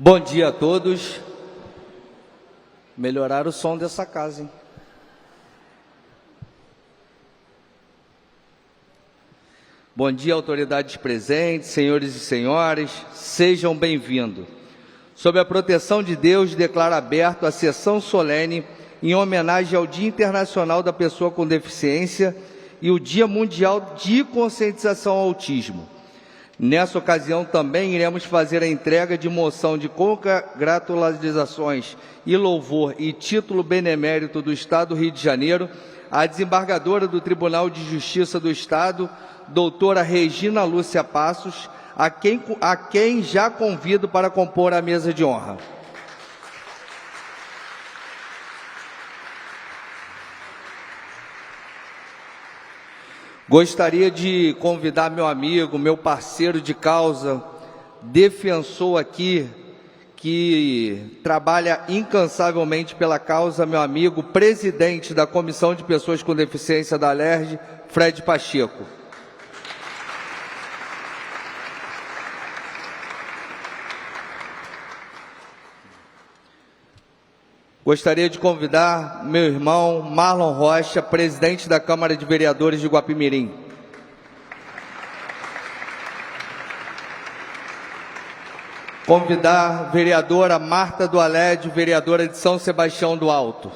Bom dia a todos. Melhorar o som dessa casa, hein? Bom dia, autoridades presentes, senhores e senhoras, sejam bem-vindos. Sob a proteção de Deus, declaro aberto a sessão solene em homenagem ao Dia Internacional da Pessoa com Deficiência e o Dia Mundial de Conscientização ao Autismo. Nessa ocasião, também iremos fazer a entrega de moção de congratulações e louvor e título benemérito do Estado do Rio de Janeiro à desembargadora do Tribunal de Justiça do Estado, doutora Regina Lúcia Passos, a quem já convido para compor a mesa de honra. Gostaria de convidar meu amigo, meu parceiro de causa, defensor aqui, que trabalha incansavelmente pela causa, meu amigo, presidente da Comissão de Pessoas com Deficiência da Alerj, Fred Pacheco. Gostaria de convidar meu irmão Marlon Rocha, presidente da Câmara de Vereadores de Guapimirim. Convidar a vereadora Marta do Aled, vereadora de São Sebastião do Alto.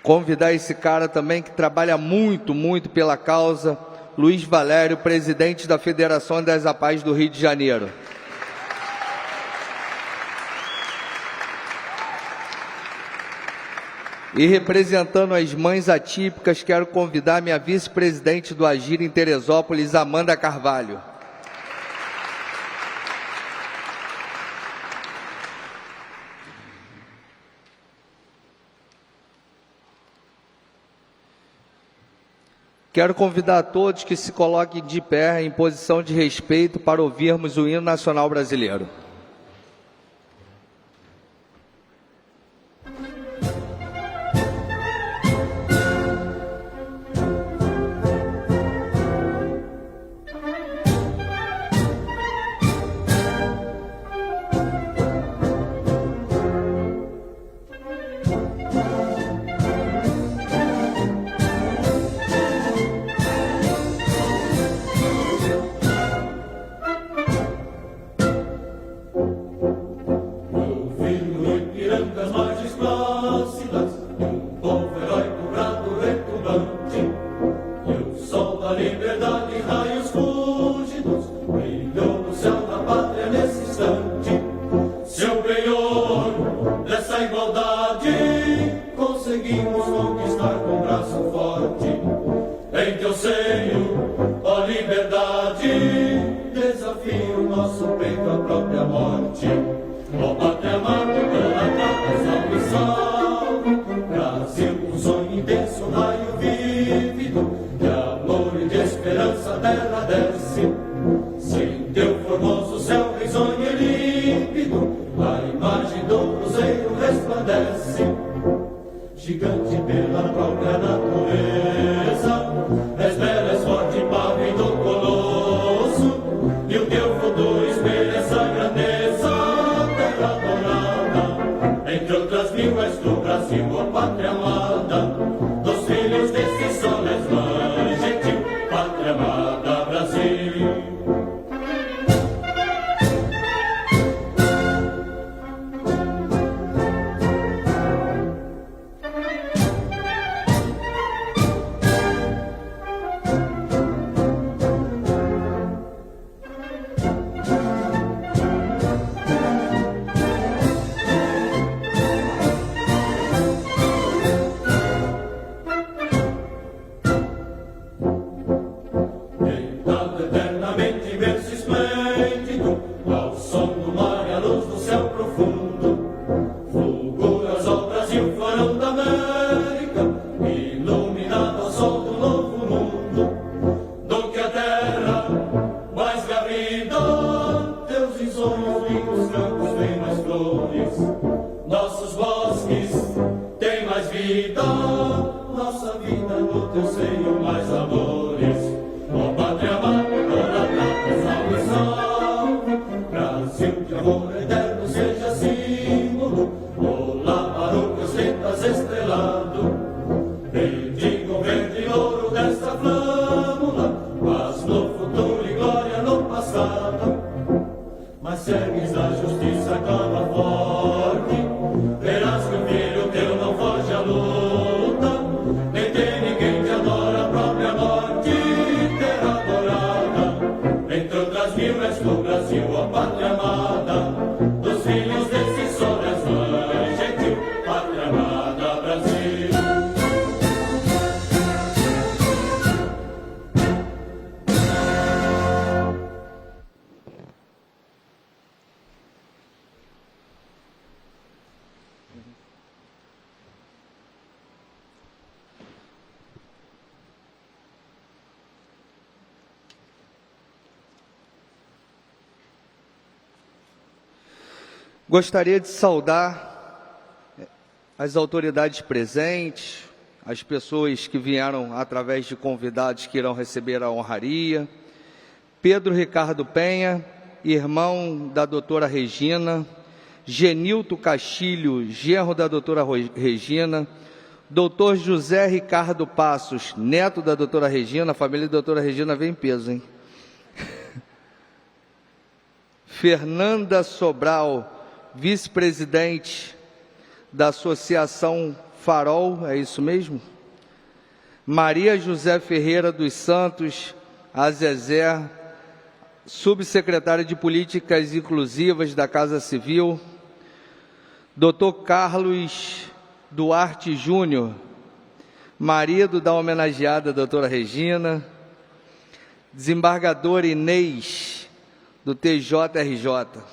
Convidar esse cara também que trabalha muito pela causa, Luiz Valério, presidente da Federação das APAES do Rio de Janeiro. E representando as mães atípicas, quero convidar minha vice-presidente do Agir em Teresópolis, Amanda Carvalho. Quero convidar a todos que se coloquem de pé em posição de respeito para ouvirmos o hino nacional brasileiro. Nossa vida no teu seio mais amores. Ó pátria amada, toda Gostaria de saudar as autoridades presentes, as pessoas que vieram através de convidados que irão receber a honraria. Pedro Ricardo Penha, irmão da doutora Regina. Genilto Castilho, genro da doutora Regina. Doutor José Ricardo Passos, neto da doutora Regina. A família da doutora Regina vem em peso, hein? Fernanda Sobral, vice-presidente da Associação Farol, é isso mesmo? Maria José Ferreira dos Santos, a Zezé, subsecretária de Políticas Inclusivas da Casa Civil. Dr. Carlos Duarte Júnior, marido da homenageada doutora Regina. Desembargador Inês, do TJRJ.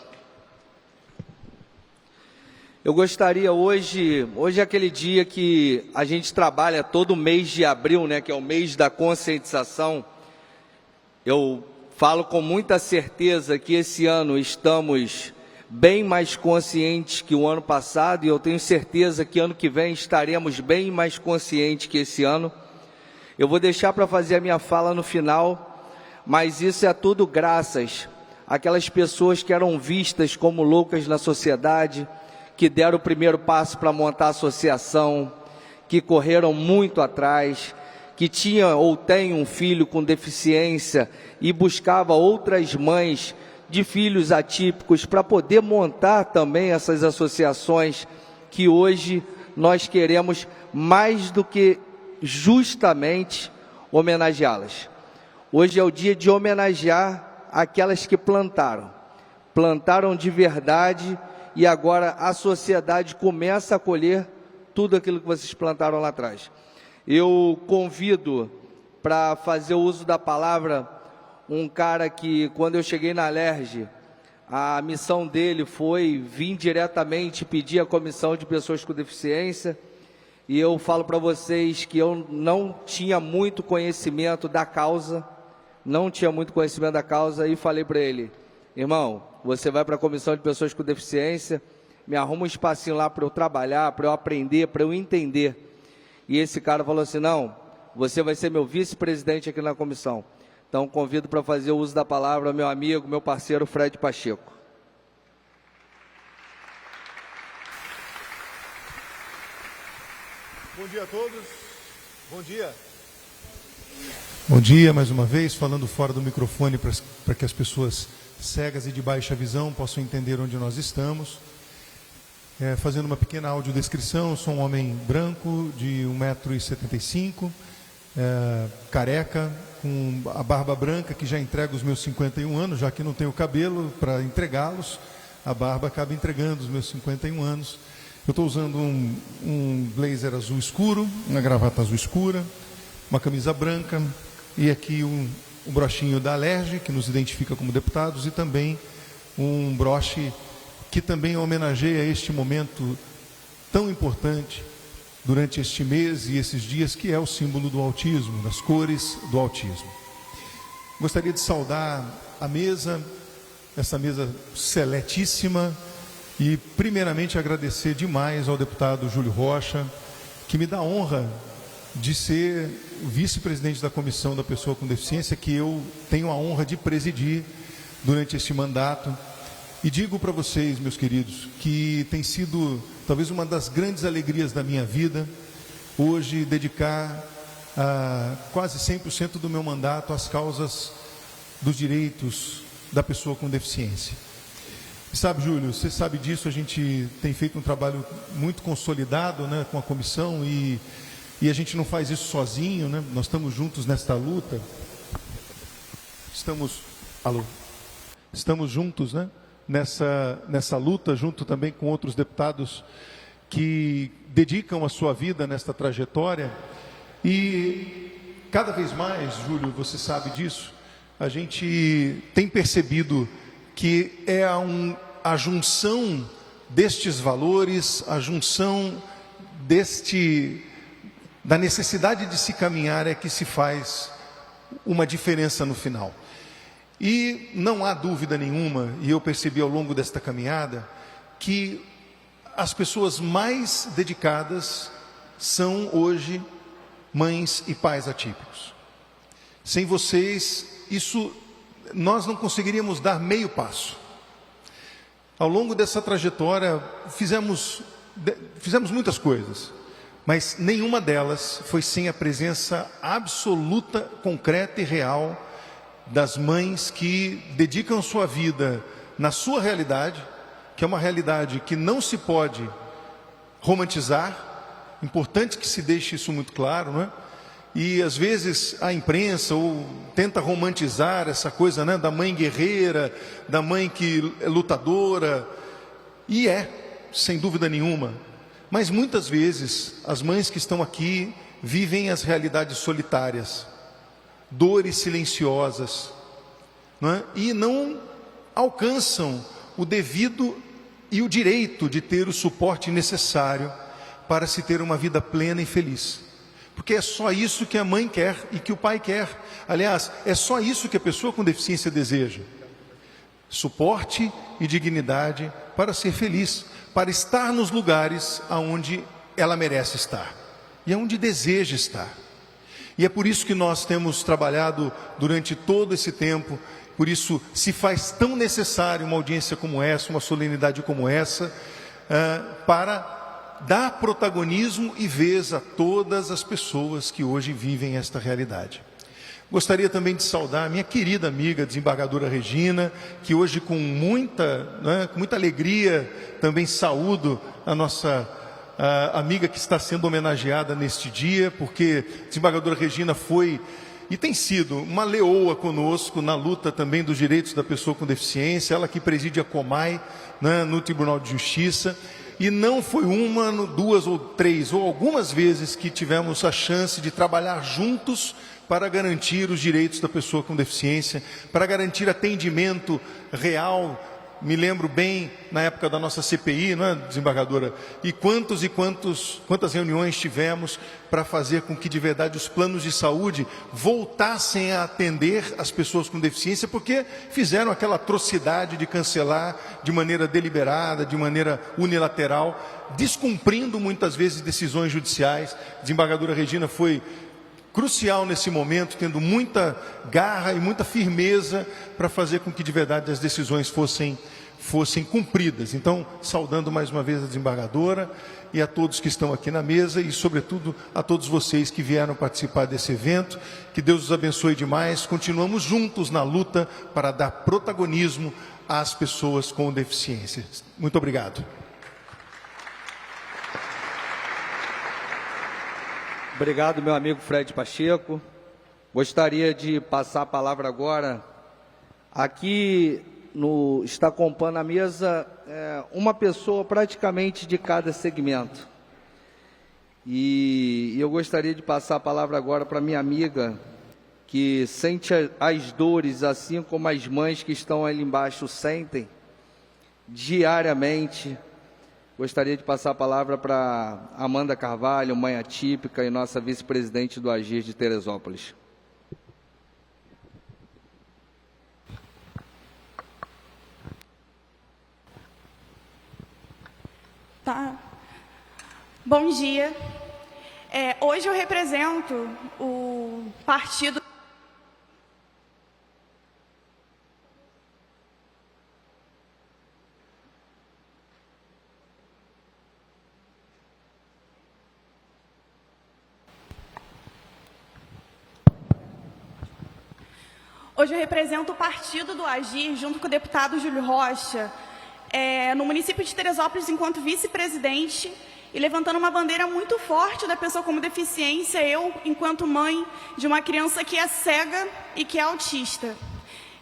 Eu gostaria hoje é aquele dia que a gente trabalha todo mês de abril, né, que é o mês da conscientização. Eu falo com muita certeza que esse ano estamos bem mais conscientes que o ano passado, e eu tenho certeza que ano que vem estaremos bem mais conscientes que esse ano. Eu vou deixar para fazer a minha fala no final, mas isso é tudo graças àquelas pessoas que eram vistas como loucas na sociedade, que deram o primeiro passo para montar a associação, que correram muito atrás, que tinha ou tem um filho com deficiência e buscava outras mães de filhos atípicos para poder montar também essas associações que hoje nós queremos mais do que justamente homenageá-las. Hoje é o dia de homenagear aquelas que plantaram de verdade, e agora a sociedade começa a colher tudo aquilo que vocês plantaram lá atrás. Eu convido para fazer o uso da palavra um cara que, quando eu cheguei na Alerj, a missão dele foi vir diretamente pedir a comissão de pessoas com deficiência, e eu falo para vocês que eu não tinha muito conhecimento da causa, e falei para ele: irmão, você vai para a comissão de pessoas com deficiência, me arruma um espacinho lá para eu trabalhar, para eu aprender, para eu entender. E esse cara falou assim: não, você vai ser meu vice-presidente aqui na comissão. Então convido para fazer o uso da palavra meu amigo, meu parceiro Fred Pacheco. Bom dia a todos. Bom dia. Bom dia, mais uma vez, falando fora do microfone para que as pessoas cegas e de baixa visão possam entender onde nós estamos. Fazendo uma pequena audiodescrição, eu sou um homem branco de 1,75 m, careca, com a barba branca que já entrega os meus 51 anos, já que não tenho cabelo para entregá-los, a barba acaba entregando os meus 51 anos. Eu estou usando um blazer azul escuro, uma gravata azul escura, uma camisa branca, e aqui um brochinho da Alerj, que nos identifica como deputados, e também um broche que também homenageia este momento tão importante durante este mês e esses dias, que é o símbolo do autismo, das cores do autismo. Gostaria de saudar a mesa, essa mesa seletíssima, e primeiramente agradecer demais ao deputado Júlio Rocha, que me dá a honra de ser vice-presidente da Comissão da Pessoa com Deficiência, que eu tenho a honra de presidir durante este mandato. E digo para vocês, meus queridos, que tem sido talvez uma das grandes alegrias da minha vida, hoje dedicar quase 100% do meu mandato às causas dos direitos da pessoa com deficiência. E sabe, Júlio, você sabe disso, a gente tem feito um trabalho muito consolidado, né, com a comissão, e a gente não faz isso sozinho, né? Nós estamos juntos nesta luta. Estamos juntos, né? Nessa luta, junto também com outros deputados que dedicam a sua vida nesta trajetória. E cada vez mais, Júlio, você sabe disso, a gente tem percebido que é a junção destes valores, a junção da necessidade de se caminhar é que se faz uma diferença no final. E não há dúvida nenhuma, e eu percebi ao longo desta caminhada, que as pessoas mais dedicadas são hoje mães e pais atípicos. Sem vocês, nós não conseguiríamos dar meio passo. Ao longo dessa trajetória, fizemos muitas coisas, mas nenhuma delas foi sem a presença absoluta, concreta e real das mães que dedicam sua vida na sua realidade, que é uma realidade que não se pode romantizar. Importante que se deixe isso muito claro, não é? E às vezes a imprensa tenta romantizar essa coisa, né, da mãe guerreira, da mãe que é lutadora, e sem dúvida nenhuma. Mas muitas vezes as mães que estão aqui vivem as realidades solitárias, dores silenciosas, não é? E não alcançam o devido e o direito de ter o suporte necessário para se ter uma vida plena e feliz. Porque é só isso que a mãe quer e que o pai quer. Aliás, é só isso que a pessoa com deficiência deseja: suporte e dignidade para ser feliz, para estar nos lugares aonde ela merece estar e aonde deseja estar. E é por isso que nós temos trabalhado durante todo esse tempo. Por isso se faz tão necessário uma audiência como essa, uma solenidade como essa, para dar protagonismo e vez a todas as pessoas que hoje vivem esta realidade. Gostaria também de saudar a minha querida amiga desembargadora Regina, que hoje com muita alegria também saúdo a nossa amiga que está sendo homenageada neste dia, porque a desembargadora Regina foi e tem sido uma leoa conosco na luta também dos direitos da pessoa com deficiência. Ela que preside a Comai, né, no Tribunal de Justiça. E não foi uma, duas ou três, ou algumas vezes que tivemos a chance de trabalhar juntos para garantir os direitos da pessoa com deficiência, para garantir atendimento real. Me lembro bem na época da nossa CPI, não é, desembargadora? E quantas reuniões tivemos para fazer com que de verdade os planos de saúde voltassem a atender as pessoas com deficiência, porque fizeram aquela atrocidade de cancelar de maneira deliberada, de maneira unilateral, descumprindo muitas vezes decisões judiciais. A desembargadora Regina foi crucial nesse momento, tendo muita garra e muita firmeza para fazer com que de verdade as decisões fossem cumpridas. Então, saudando mais uma vez a desembargadora e a todos que estão aqui na mesa e, sobretudo, a todos vocês que vieram participar desse evento. Que Deus os abençoe demais. Continuamos juntos na luta para dar protagonismo às pessoas com deficiência. Muito obrigado. Obrigado, meu amigo Fred Pacheco. Gostaria de passar a palavra agora. Aqui está compondo a mesa uma pessoa praticamente de cada segmento. E eu gostaria de passar a palavra agora para minha amiga, que sente as dores, assim como as mães que estão ali embaixo sentem, diariamente. Gostaria de passar a palavra para Amanda Carvalho, mãe atípica e nossa vice-presidente do Agir de Teresópolis. Tá. Bom dia. Hoje eu represento o partido... Hoje eu represento o partido do Agir, junto com o deputado Júlio Rocha, no município de Teresópolis, enquanto vice-presidente, e levantando uma bandeira muito forte da pessoa com deficiência, eu, enquanto mãe de uma criança que é cega e que é autista.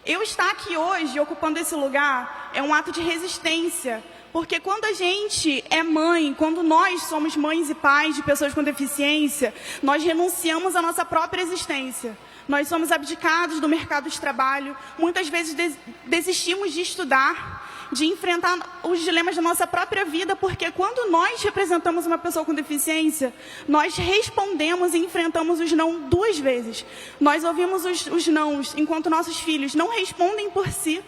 Eu estar aqui hoje, ocupando esse lugar, é um ato de resistência, porque quando a gente é mãe, quando nós somos mães e pais de pessoas com deficiência, nós renunciamos à nossa própria existência. Nós somos abdicados do mercado de trabalho, muitas vezes desistimos de estudar, de enfrentar os dilemas da nossa própria vida, porque quando nós representamos uma pessoa com deficiência, nós respondemos e enfrentamos os não duas vezes. Nós ouvimos os nãos, enquanto nossos filhos não respondem por si,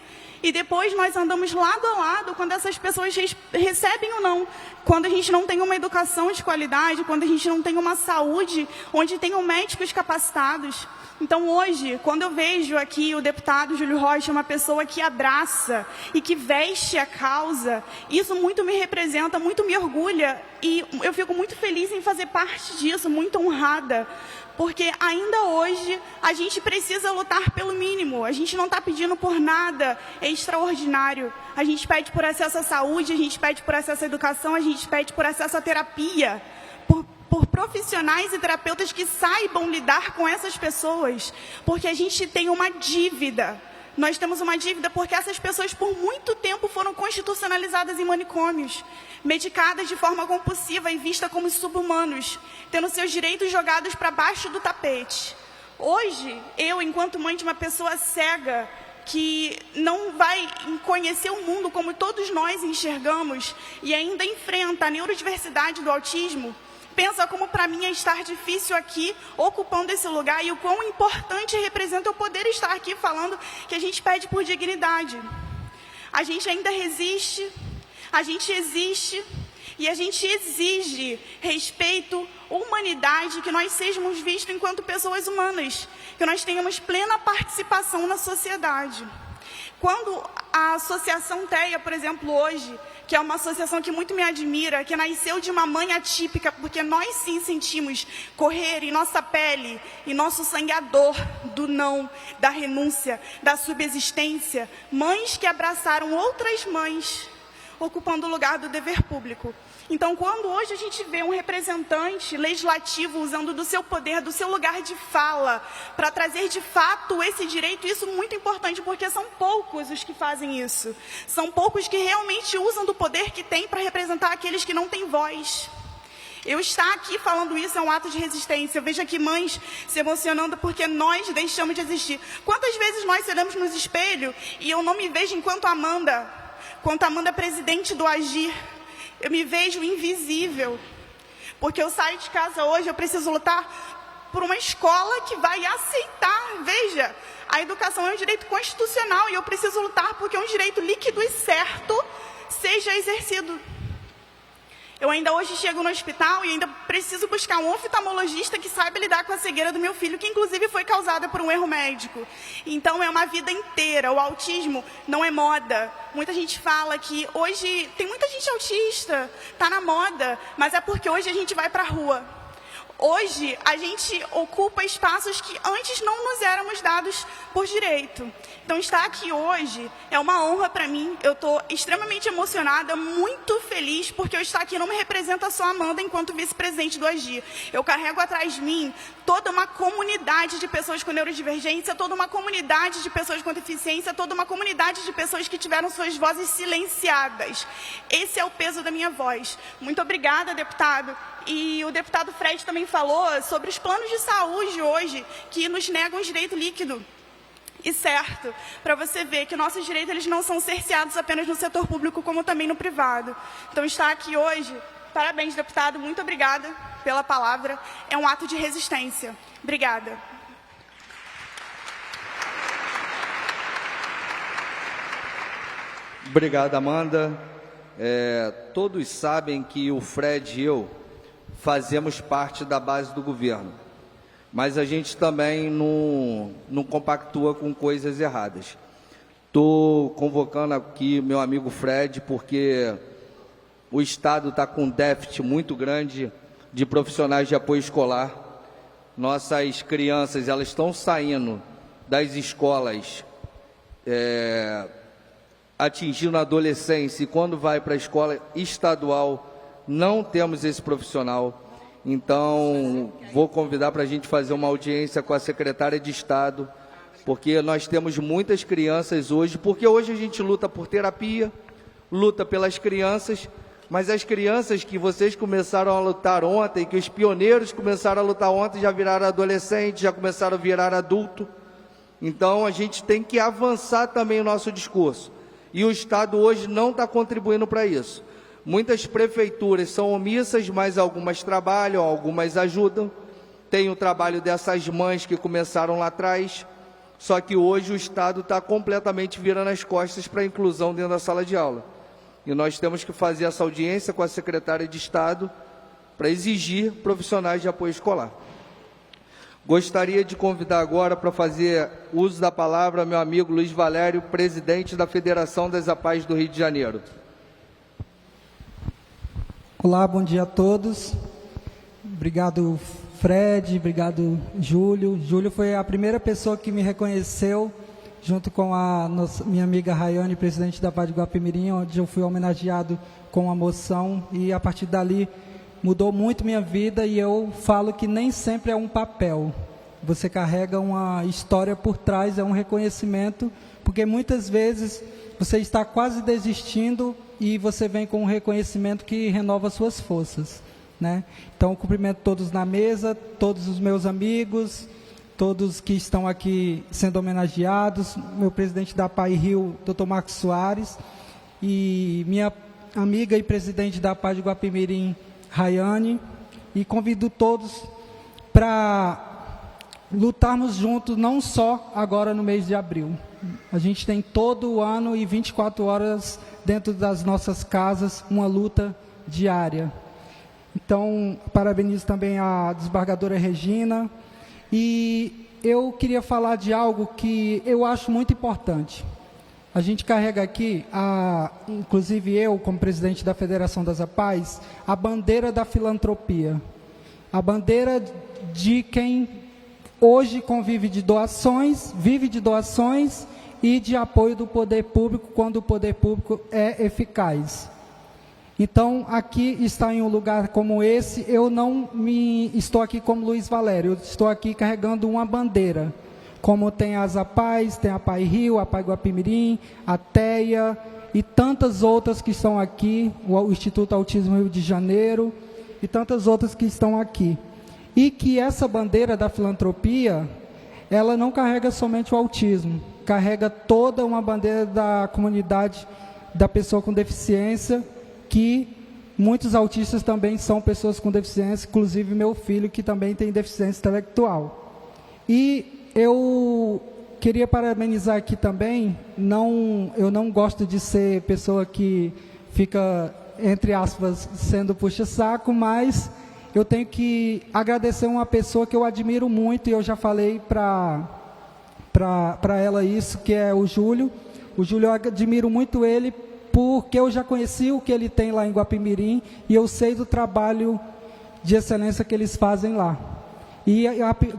E depois nós andamos lado a lado quando essas pessoas recebem ou não. Quando a gente não tem uma educação de qualidade, quando a gente não tem uma saúde onde tenham médicos capacitados. Então hoje, quando eu vejo aqui o deputado Júlio Rocha, uma pessoa que abraça e que veste a causa, isso muito me representa, muito me orgulha e eu fico muito feliz em fazer parte disso, muito honrada. Porque ainda hoje a gente precisa lutar pelo mínimo, a gente não está pedindo por nada extraordinário. A gente pede por acesso à saúde, a gente pede por acesso à educação, a gente pede por acesso à terapia, por profissionais e terapeutas que saibam lidar com essas pessoas, porque a gente tem uma dívida. Nós temos uma dívida porque essas pessoas por muito tempo foram constitucionalizadas em manicômios, medicadas de forma compulsiva e vistas como sub-humanos, tendo seus direitos jogados para baixo do tapete. Hoje, eu, enquanto mãe de uma pessoa cega, que não vai conhecer o mundo como todos nós enxergamos e ainda enfrenta a neurodiversidade do autismo, pensa como para mim é estar difícil aqui, ocupando esse lugar, e o quão importante representa eu poder estar aqui falando que a gente pede por dignidade. A gente ainda resiste, a gente existe, e a gente exige respeito, humanidade, que nós sejamos vistos enquanto pessoas humanas, que nós tenhamos plena participação na sociedade. Quando a Associação TEA, por exemplo, hoje, que é uma associação que muito me admira, que nasceu de uma mãe atípica, porque nós sim sentimos correr em nossa pele, em nosso sangue a dor do não, da renúncia, da subsistência, mães que abraçaram outras mães, ocupando o lugar do dever público. Então, quando hoje a gente vê um representante legislativo usando do seu poder, do seu lugar de fala, para trazer de fato esse direito, isso é muito importante, porque são poucos os que fazem isso. São poucos que realmente usam do poder que têm para representar aqueles que não têm voz. Eu estar aqui falando isso é um ato de resistência. Eu vejo aqui mães se emocionando porque nós deixamos de existir. Quantas vezes nós olhamos no espelho e eu não me vejo enquanto Amanda presidente do Agir, eu me vejo invisível, porque eu saio de casa hoje, eu preciso lutar por uma escola que vai aceitar, veja, a educação é um direito constitucional e eu preciso lutar porque um direito líquido e certo seja exercido. Eu ainda hoje chego no hospital e ainda preciso buscar um oftalmologista que saiba lidar com a cegueira do meu filho, que inclusive foi causada por um erro médico. Então é uma vida inteira. O autismo não é moda. Muita gente fala que hoje tem muita gente autista, está na moda, mas é porque hoje a gente vai para a rua. Hoje, a gente ocupa espaços que antes não nos éramos dados por direito. Então, estar aqui hoje é uma honra para mim. Eu estou extremamente emocionada, muito feliz, porque eu estar aqui não me representa só a Amanda enquanto vice-presidente do Agir. Eu carrego atrás de mim toda uma comunidade de pessoas com neurodivergência, toda uma comunidade de pessoas com deficiência, toda uma comunidade de pessoas que tiveram suas vozes silenciadas. Esse é o peso da minha voz. Muito obrigada, deputado. E o deputado Fred também falou sobre os planos de saúde hoje, que nos negam direito líquido e certo, para você ver que nossos direitos eles não são cerceados apenas no setor público, como também no privado. Então, estar aqui hoje, parabéns, deputado, muito obrigada pela palavra, é um ato de resistência. Obrigada. Obrigado, Amanda. Todos sabem que o Fred e eu fazemos parte da base do governo, mas a gente também não compactua com coisas erradas. Estou convocando aqui meu amigo Fred, porque o Estado está com um déficit muito grande de profissionais de apoio escolar. Nossas crianças elas estão saindo das escolas, atingindo a adolescência, e quando vai para a escola estadual, não temos esse profissional. Então, vou convidar para a gente fazer uma audiência com a secretária de Estado, porque nós temos muitas crianças hoje, porque hoje a gente luta por terapia, luta pelas crianças, mas as crianças que vocês começaram a lutar ontem, que os pioneiros começaram a lutar ontem, já viraram adolescentes, já começaram a virar adulto. Então, a gente tem que avançar também o nosso discurso. E o Estado hoje não está contribuindo para isso. Muitas prefeituras são omissas, mas algumas trabalham, algumas ajudam. Tem o trabalho dessas mães que começaram lá atrás. só que hoje o Estado está completamente virando as costas para a inclusão dentro da sala de aula. E nós temos que fazer essa audiência com a secretária de Estado para exigir profissionais de apoio escolar. Gostaria de convidar agora para fazer uso da palavra meu amigo Luiz Valério, presidente da Federação das APAES do Rio de Janeiro. Olá, bom dia a todos. Obrigado, Fred, obrigado, Júlio. Júlio foi a primeira pessoa que me reconheceu, junto com a minha amiga Rayane, presidente da APAE de Guapimirim, onde eu fui homenageado com uma moção, e a partir dali mudou muito minha vida, e eu falo que nem sempre é um papel. Você carrega uma história por trás, é um reconhecimento, porque muitas vezes você está quase desistindo e você vem com um reconhecimento que renova suas forças, né? Então, cumprimento todos na mesa, todos os meus amigos, todos que estão aqui sendo homenageados, meu presidente da APAE Rio, Dr. Marcos Soares, e minha amiga e presidente da APAE de Guapimirim, Rayane, e convido todos para lutarmos juntos, não só agora no mês de abril. A gente tem todo o ano e 24 horas dentro das nossas casas uma luta diária. Então, parabenizo também a desembargadora Regina, e eu queria falar de algo que eu acho muito importante. A gente carrega aqui, inclusive eu, como presidente da Federação das APAES, a bandeira da filantropia. A bandeira de quem hoje convive de doações, vive de doações e de apoio do poder público, quando o poder público é eficaz. Então, aqui está em um lugar como esse, eu não estou aqui como Luiz Valério, eu estou aqui carregando uma bandeira. Como tem as APAES, tem a APAE Rio, a APAE Guapimirim, a TEA e tantas outras que estão aqui, o Instituto Autismo Rio de Janeiro e tantas outras que estão aqui. E que essa bandeira da filantropia, ela não carrega somente o autismo, carrega toda uma bandeira da comunidade da pessoa com deficiência, que muitos autistas também são pessoas com deficiência, inclusive meu filho, que também tem deficiência intelectual. E eu queria parabenizar aqui também, eu não gosto de ser pessoa que fica, entre aspas, sendo puxa-saco, mas eu tenho que agradecer uma pessoa que eu admiro muito, e eu já falei para ela isso, que é o Júlio. O Júlio, eu admiro muito ele, porque eu já conheci o que ele tem lá em Guapimirim, e eu sei do trabalho de excelência que eles fazem lá. E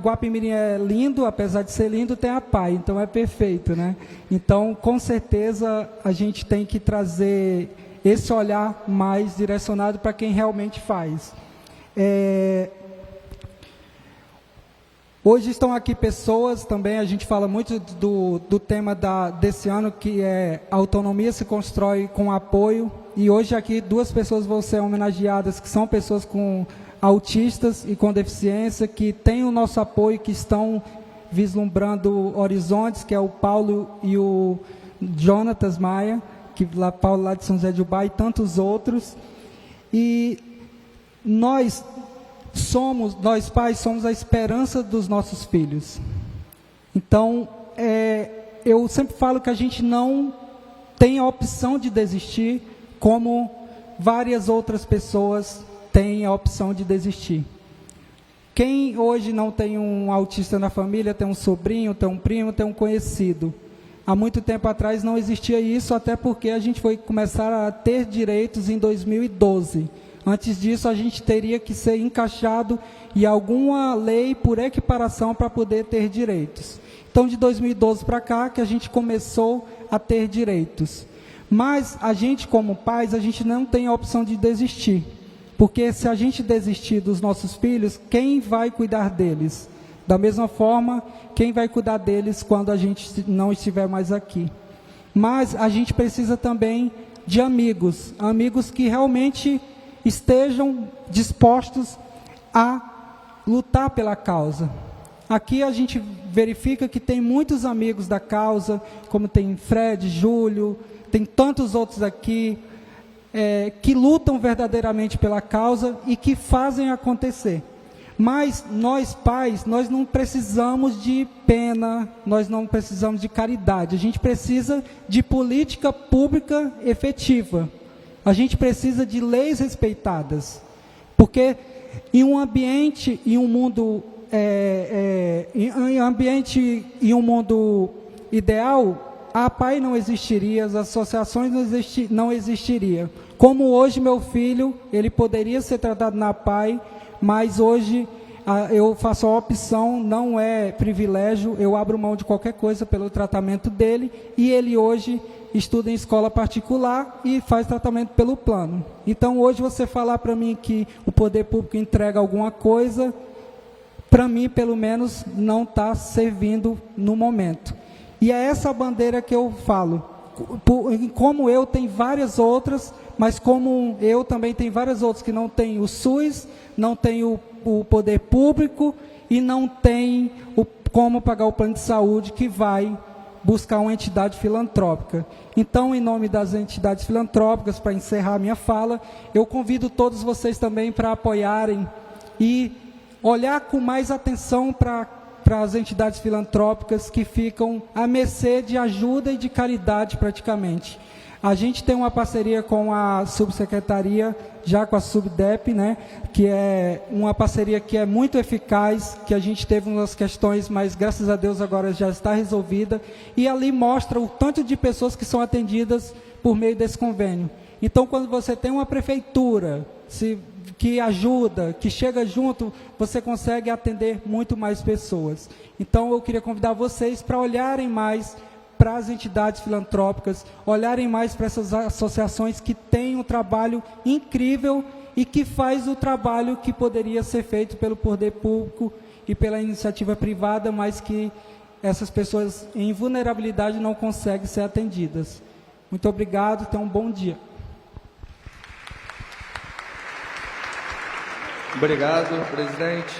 Guapimirim é lindo, apesar de ser lindo, tem a APAE, então é perfeito, né? Então, com certeza, a gente tem que trazer esse olhar mais direcionado para quem realmente faz. Hoje estão aqui pessoas também, a gente fala muito do tema desse ano, que é a autonomia se constrói com apoio, e hoje aqui 2 pessoas vão ser homenageadas, que são pessoas com autistas e com deficiência, que têm o nosso apoio, que estão vislumbrando horizontes, que é o Paulo e o Jonatas Maia, Paulo lá de São José de Ubá, e tantos outros. E nós pais somos a esperança dos nossos filhos. Então, eu sempre falo que a gente não tem a opção de desistir, como várias outras pessoas têm a opção de desistir. Quem hoje não tem um autista na família, tem um sobrinho, tem um primo, tem um conhecido. Há muito tempo atrás não existia isso, até porque a gente foi começar a ter direitos em 2012. Antes disso, a gente teria que ser encaixado em alguma lei por equiparação para poder ter direitos. Então, de 2012 para cá, que a gente começou a ter direitos. Mas, a gente como pais, a gente não tem a opção de desistir. Porque se a gente desistir dos nossos filhos, quem vai cuidar deles? Da mesma forma, quem vai cuidar deles quando a gente não estiver mais aqui? Mas, a gente precisa também de amigos. Amigos que realmente estejam dispostos a lutar pela causa. Aqui a gente verifica que tem muitos amigos da causa, como tem Fred, Júlio, tem tantos outros aqui, que lutam verdadeiramente pela causa e que fazem acontecer. Mas nós pais, nós não precisamos de pena, nós não precisamos de caridade, a gente precisa de política pública efetiva, a gente precisa de leis respeitadas, porque em um ambiente, em um mundo, em um mundo ideal, a APAE não existiria, as associações não existiriam. Como hoje meu filho, ele poderia ser tratado na APAE, mas hoje eu faço a opção, não é privilégio, eu abro mão de qualquer coisa pelo tratamento dele, e ele hoje estuda em escola particular e faz tratamento pelo plano. Então hoje você falar para mim que o poder público entrega alguma coisa, para mim pelo menos não está servindo no momento. E é essa bandeira que eu falo, como eu tem várias outras, mas como eu também tem várias outras que não tem o SUS, não tem o poder público e não tem como pagar o plano de saúde, que vai buscar uma entidade filantrópica. Então, em nome das entidades filantrópicas, para encerrar minha fala, eu convido todos vocês também para apoiarem e olhar com mais atenção para as entidades filantrópicas que ficam à mercê de ajuda e de caridade praticamente. A gente tem uma parceria com a subsecretaria, já com a Subdep, né, que é uma parceria que é muito eficaz, que a gente teve umas questões, mas graças a Deus agora já está resolvida, e ali mostra o tanto de pessoas que são atendidas por meio desse convênio. Então, quando você tem uma prefeitura que ajuda, que chega junto, você consegue atender muito mais pessoas. Então, eu queria convidar vocês para olharem mais para as entidades filantrópicas, olharem mais para essas associações que têm um trabalho incrível e que faz o trabalho que poderia ser feito pelo poder público e pela iniciativa privada, mas que essas pessoas em vulnerabilidade não conseguem ser atendidas. Muito obrigado, tenham um bom dia. Obrigado, presidente.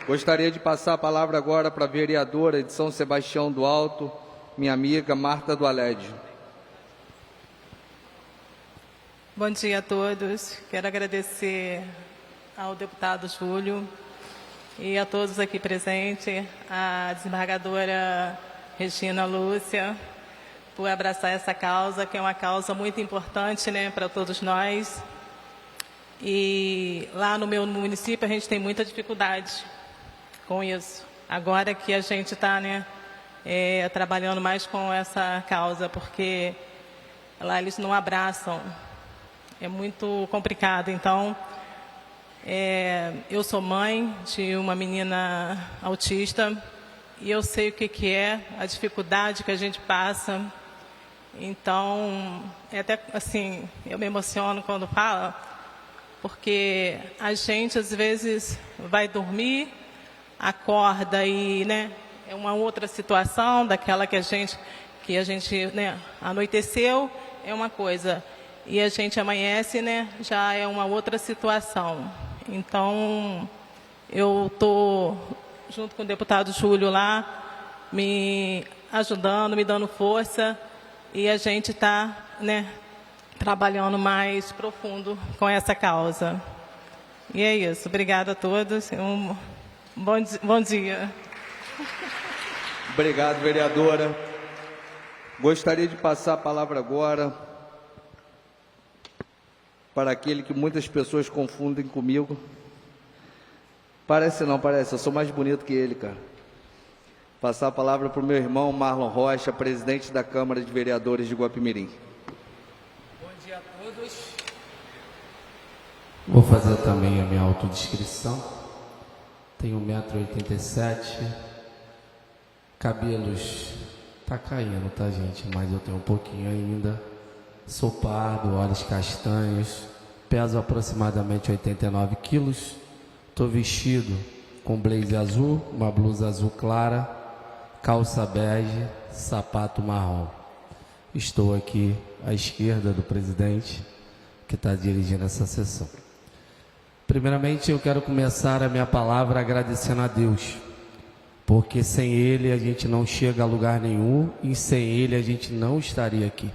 Gostaria de passar a palavra agora para a vereadora de São Sebastião do Alto, minha amiga Marta do Alédio. Bom dia a todos. Quero agradecer ao deputado Júlio e a todos aqui presentes, a desembargadora Regina Lúcia, por abraçar essa causa, que é uma causa muito importante, né, para todos nós. E lá no meu município a gente tem muita dificuldade com isso. Agora que a gente está, né, trabalhando mais com essa causa, porque lá eles não abraçam, é muito complicado. Então, eu sou mãe de uma menina autista e eu sei o que é a dificuldade que a gente passa. Então, até assim, eu me emociono quando falo, porque a gente às vezes vai dormir, acorda e, né, é uma outra situação daquela que a gente né, anoiteceu, é uma coisa, e a gente amanhece, né, já é uma outra situação. Então, eu estou junto com o deputado Júlio lá, me ajudando, me dando força, e a gente está, né, trabalhando mais profundo com essa causa. E é isso. Obrigada a todos. Bom dia. Obrigado, vereadora. Gostaria de passar a palavra agora para aquele que muitas pessoas confundem comigo. Parece não, parece. Eu sou mais bonito que ele, cara. Passar a palavra para o meu irmão Marlon Rocha, presidente da Câmara de Vereadores de Guapimirim. Bom dia a todos. Vou fazer também a minha autodescrição. Tenho 1,87 m, cabelos tá caindo, tá, gente? Mas eu tenho um pouquinho ainda. Sou pardo, olhos castanhos, peso aproximadamente 89 quilos. Estou vestido com blazer azul, uma blusa azul clara, calça bege, sapato marrom. Estou aqui à esquerda do presidente que está dirigindo essa sessão. Primeiramente, eu quero começar a minha palavra agradecendo a Deus, porque sem Ele a gente não chega a lugar nenhum e sem Ele a gente não estaria aqui.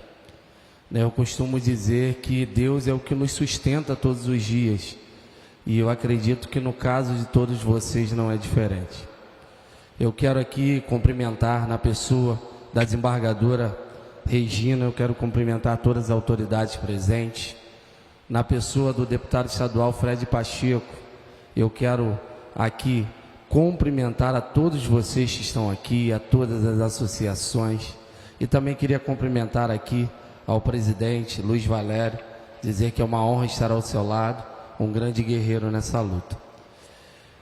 Eu costumo dizer que Deus é o que nos sustenta todos os dias E eu acredito que no caso de todos vocês não é diferente. Eu quero aqui cumprimentar na pessoa da desembargadora Regina, eu quero cumprimentar todas as autoridades presentes. Na pessoa do deputado estadual Fred Pacheco, eu quero aqui cumprimentar a todos vocês que estão aqui, a todas as associações. E também queria cumprimentar aqui ao presidente Luiz Valério, dizer que é uma honra estar ao seu lado, um grande guerreiro nessa luta.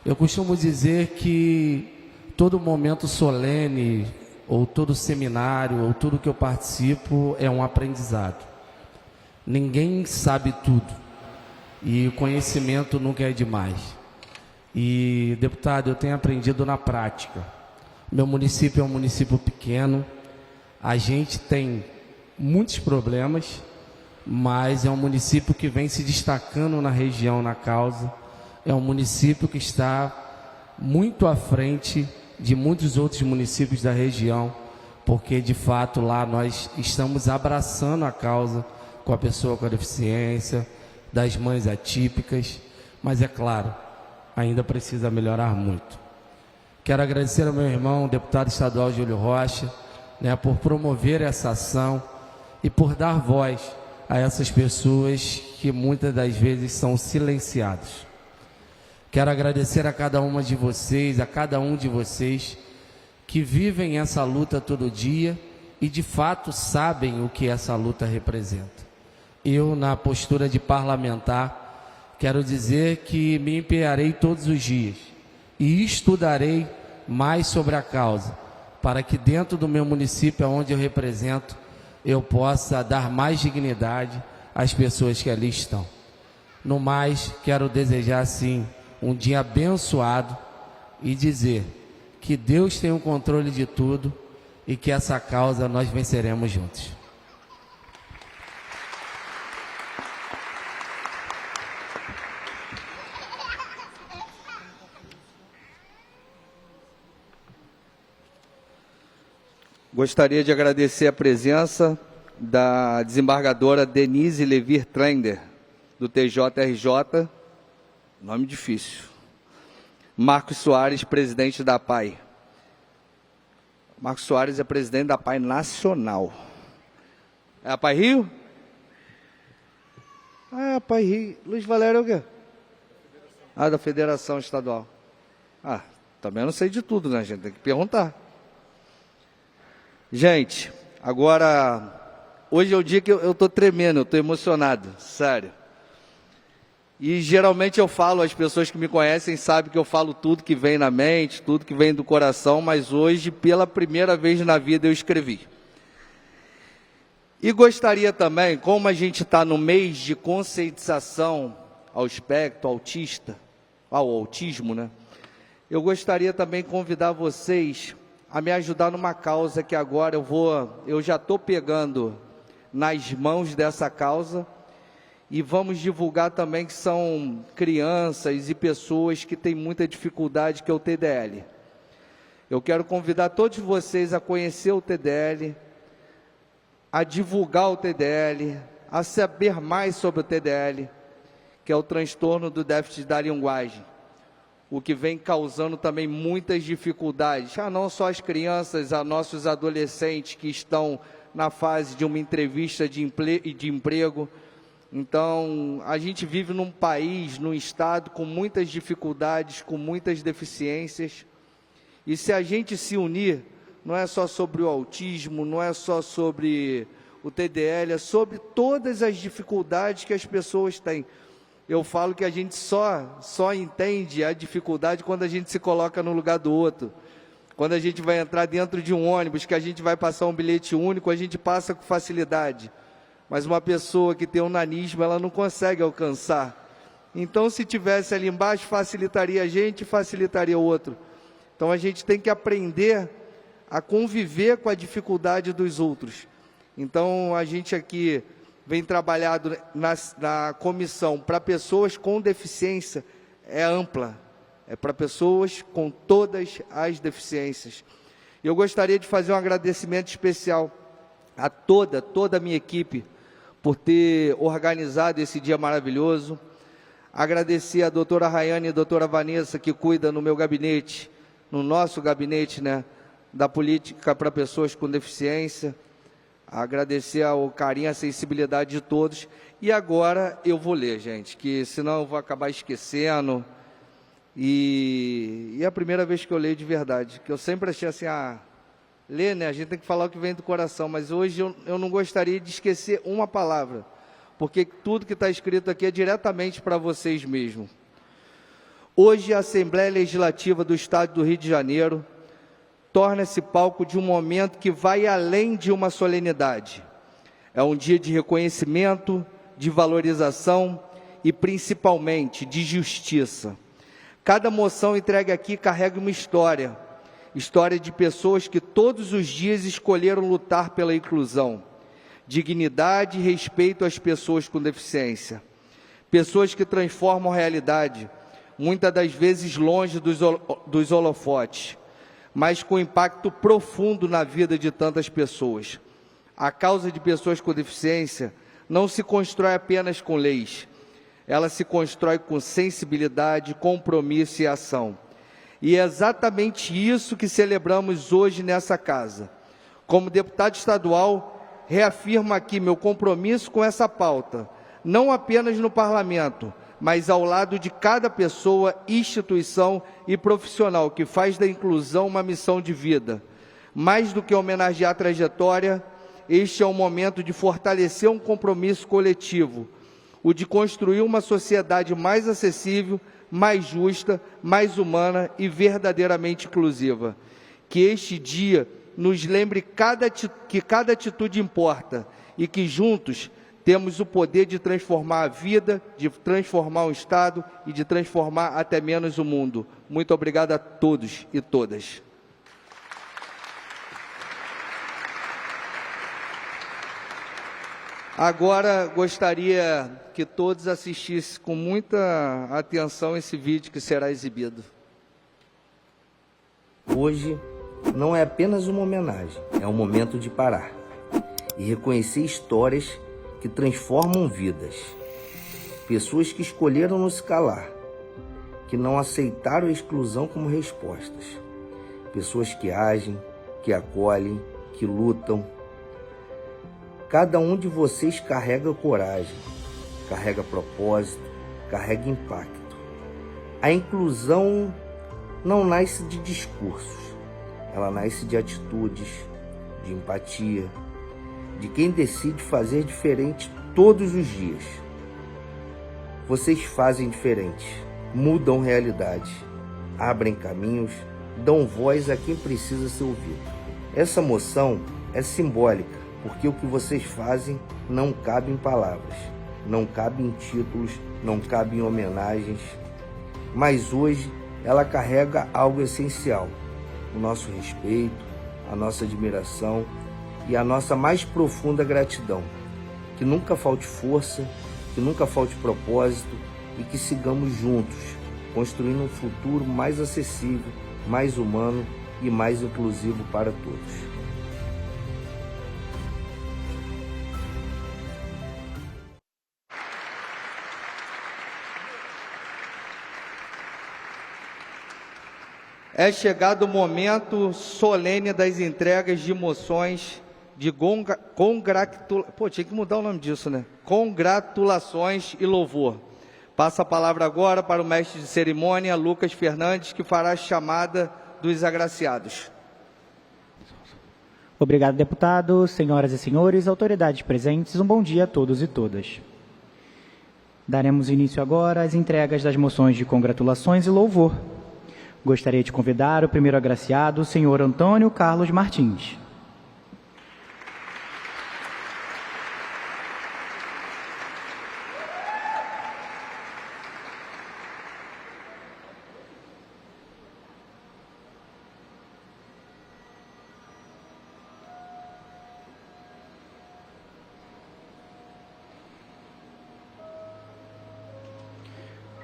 Eu costumo dizer que todo momento solene, ou todo seminário, ou tudo que eu participo é um aprendizado. Ninguém sabe tudo, e o conhecimento nunca é demais. E, deputado, eu tenho aprendido na prática. Meu município é um município pequeno, a gente tem muitos problemas, mas é um município que vem se destacando na região, na causa. É um município que está muito à frente de muitos outros municípios da região, porque de fato lá nós estamos abraçando a causa com a pessoa com a deficiência, das mães atípicas, mas é claro, ainda precisa melhorar muito. Quero agradecer ao meu irmão, o deputado estadual Júlio Rocha, por promover essa ação e por dar voz a essas pessoas que muitas das vezes são silenciadas. Quero agradecer a cada uma de vocês, a cada um de vocês que vivem essa luta todo dia e de fato sabem o que essa luta representa. Eu, na postura de parlamentar, quero dizer que me empenharei todos os dias e estudarei mais sobre a causa, para que dentro do meu município, onde eu represento, eu possa dar mais dignidade às pessoas que ali estão. No mais, quero desejar, sim, um dia abençoado e dizer que Deus tem o controle de tudo e que essa causa nós venceremos juntos. Gostaria de agradecer a presença da desembargadora Denise Levir Trender, do TJRJ, nome difícil. Marcos Soares, presidente da APAI. Marcos Soares é presidente da APAI Nacional. É a APAI Rio? Ah, é a APAI Rio. Luiz Valério é o quê? Ah, da Federação Estadual. Ah, também não sei de tudo, né, gente? Tem que perguntar. Gente, agora, hoje é o dia que eu estou tremendo, eu estou emocionado, sério. E geralmente eu falo, as pessoas que me conhecem sabem que eu falo tudo que vem na mente, tudo que vem do coração, mas hoje, pela primeira vez na vida, eu escrevi. E gostaria também, como a gente está no mês de conscientização ao espectro autista, ao autismo, né? Eu gostaria também de convidar vocês a me ajudar numa causa que agora eu já estou pegando nas mãos dessa causa e vamos divulgar também que são crianças e pessoas que têm muita dificuldade, que é o TDL. Eu quero convidar todos vocês a conhecer o TDL, a divulgar o TDL, a saber mais sobre o TDL, que é o transtorno do déficit da linguagem, o que vem causando também muitas dificuldades, não só as crianças, a nossos adolescentes que estão na fase de uma entrevista de emprego. Então, a gente vive num país, num estado com muitas dificuldades, com muitas deficiências, e se a gente se unir, não é só sobre o autismo, não é só sobre o TDL, é sobre todas as dificuldades que as pessoas têm. Eu falo que a gente só entende a dificuldade quando a gente se coloca no lugar do outro. Quando a gente vai entrar dentro de um ônibus, que a gente vai passar um bilhete único, a gente passa com facilidade. Mas uma pessoa que tem um nanismo, ela não consegue alcançar. Então, se tivesse ali embaixo, facilitaria a gente, facilitaria o outro. Então, a gente tem que aprender a conviver com a dificuldade dos outros. Então, a gente aqui vem trabalhado na comissão para pessoas com deficiência, é ampla, é para pessoas com todas as deficiências. Eu gostaria de fazer um agradecimento especial a toda a minha equipe por ter organizado esse dia maravilhoso, Agradecer a doutora Rayane e a doutora Vanessa, que cuidam no meu gabinete, no nosso gabinete, né, da política para pessoas com deficiência. Agradecer ao carinho, a sensibilidade de todos. E agora eu vou ler, gente, que senão eu vou acabar esquecendo. E é a primeira vez que eu leio de verdade, que eu sempre achei assim, ler, né, a gente tem que falar o que vem do coração, mas hoje eu não gostaria de esquecer uma palavra, porque tudo que está escrito aqui é diretamente para vocês mesmos. Hoje a Assembleia Legislativa do Estado do Rio de Janeiro torna-se palco de um momento que vai além de uma solenidade. É um dia de reconhecimento, de valorização e, principalmente, de justiça. Cada moção entregue aqui carrega uma história de pessoas que todos os dias escolheram lutar pela inclusão, dignidade e respeito às pessoas com deficiência. Pessoas que transformam a realidade, muitas das vezes longe dos holofotes, mas com impacto profundo na vida de tantas pessoas. A causa de pessoas com deficiência não se constrói apenas com leis, ela se constrói com sensibilidade, compromisso e ação. E é exatamente isso que celebramos hoje nessa casa. Como deputado estadual, reafirmo aqui meu compromisso com essa pauta, não apenas no parlamento, mas ao lado de cada pessoa, instituição e profissional que faz da inclusão uma missão de vida. Mais do que homenagear a trajetória, este é um momento de fortalecer um compromisso coletivo, o de construir uma sociedade mais acessível, mais justa, mais humana e verdadeiramente inclusiva. Que este dia nos lembre que cada atitude importa e que juntos temos o poder de transformar a vida, de transformar o Estado e de transformar até menos o mundo. Muito obrigado a todos e todas. Agora gostaria que todos assistissem com muita atenção esse vídeo que será exibido. Hoje não é apenas uma homenagem, é um momento de parar e reconhecer histórias que transformam vidas. Pessoas que escolheram não se calar, que não aceitaram a exclusão como respostas. Pessoas que agem, que acolhem, que lutam. Cada um de vocês carrega coragem, carrega propósito, carrega impacto. A inclusão não nasce de discursos, ela nasce de atitudes, de empatia, de quem decide fazer diferente todos os dias. Vocês fazem diferente, mudam realidade, abrem caminhos, dão voz a quem precisa ser ouvido. Essa moção é simbólica, porque o que vocês fazem não cabe em palavras, não cabe em títulos, não cabe em homenagens, mas hoje ela carrega algo essencial, o nosso respeito, a nossa admiração e a nossa mais profunda gratidão. Que nunca falte força, que nunca falte propósito e que sigamos juntos, construindo um futuro mais acessível, mais humano e mais inclusivo para todos. É chegado o momento solene das entregas de moções de tinha que mudar o nome disso, né? Congratulações e louvor. Passo a palavra agora para o mestre de cerimônia, Lucas Fernandes, que fará a chamada dos agraciados. Obrigado, deputado. Senhoras e senhores, autoridades presentes, um bom dia a todos e todas. Daremos início agora às entregas das moções de congratulações e louvor. Gostaria de convidar o primeiro agraciado, o senhor Antônio Carlos Martins.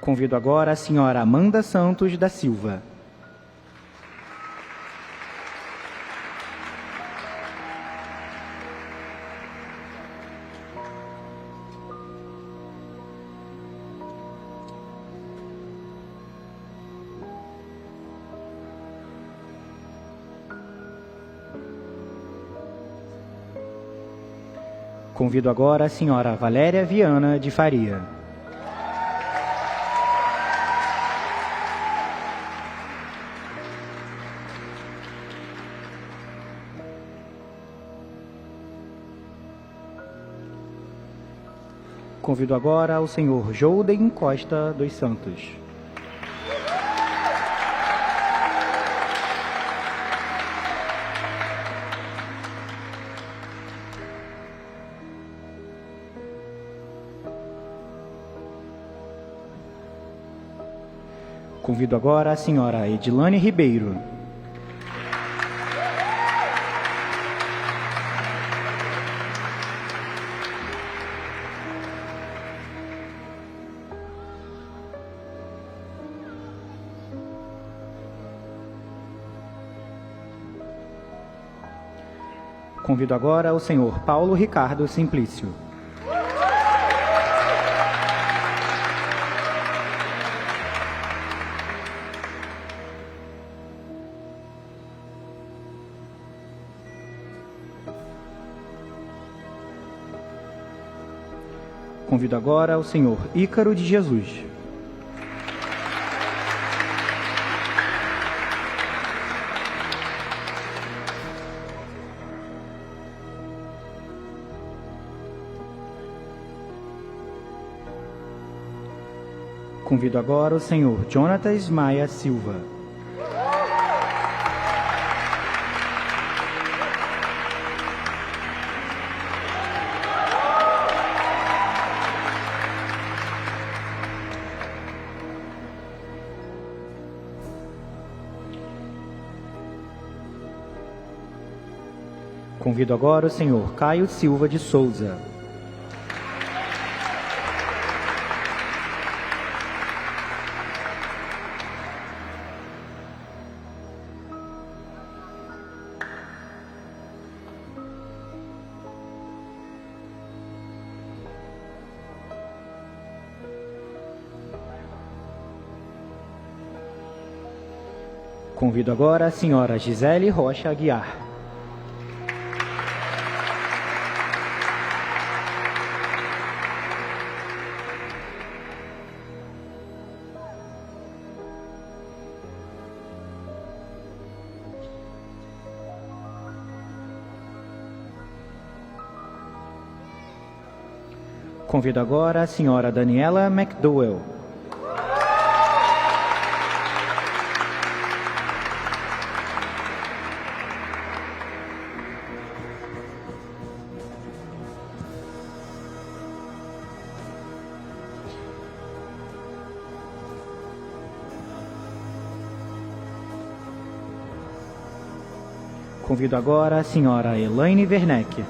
Convido agora a senhora Amanda Santos da Silva. Convido agora a senhora Valéria Viana de Faria. Convido agora o senhor Jolden Costa dos Santos. Convido agora a senhora Edilane Ribeiro. Convido agora o senhor Paulo Ricardo Simplício. Convido agora o senhor Ícaro de Jesus. Convido agora o senhor Jonatas Maia Silva. Convido agora o senhor Caio Silva de Souza. Convido agora a senhora Gisele Rocha Aguiar. Convido agora a senhora Daniela McDowell. Convido agora a senhora Elaine Werneck.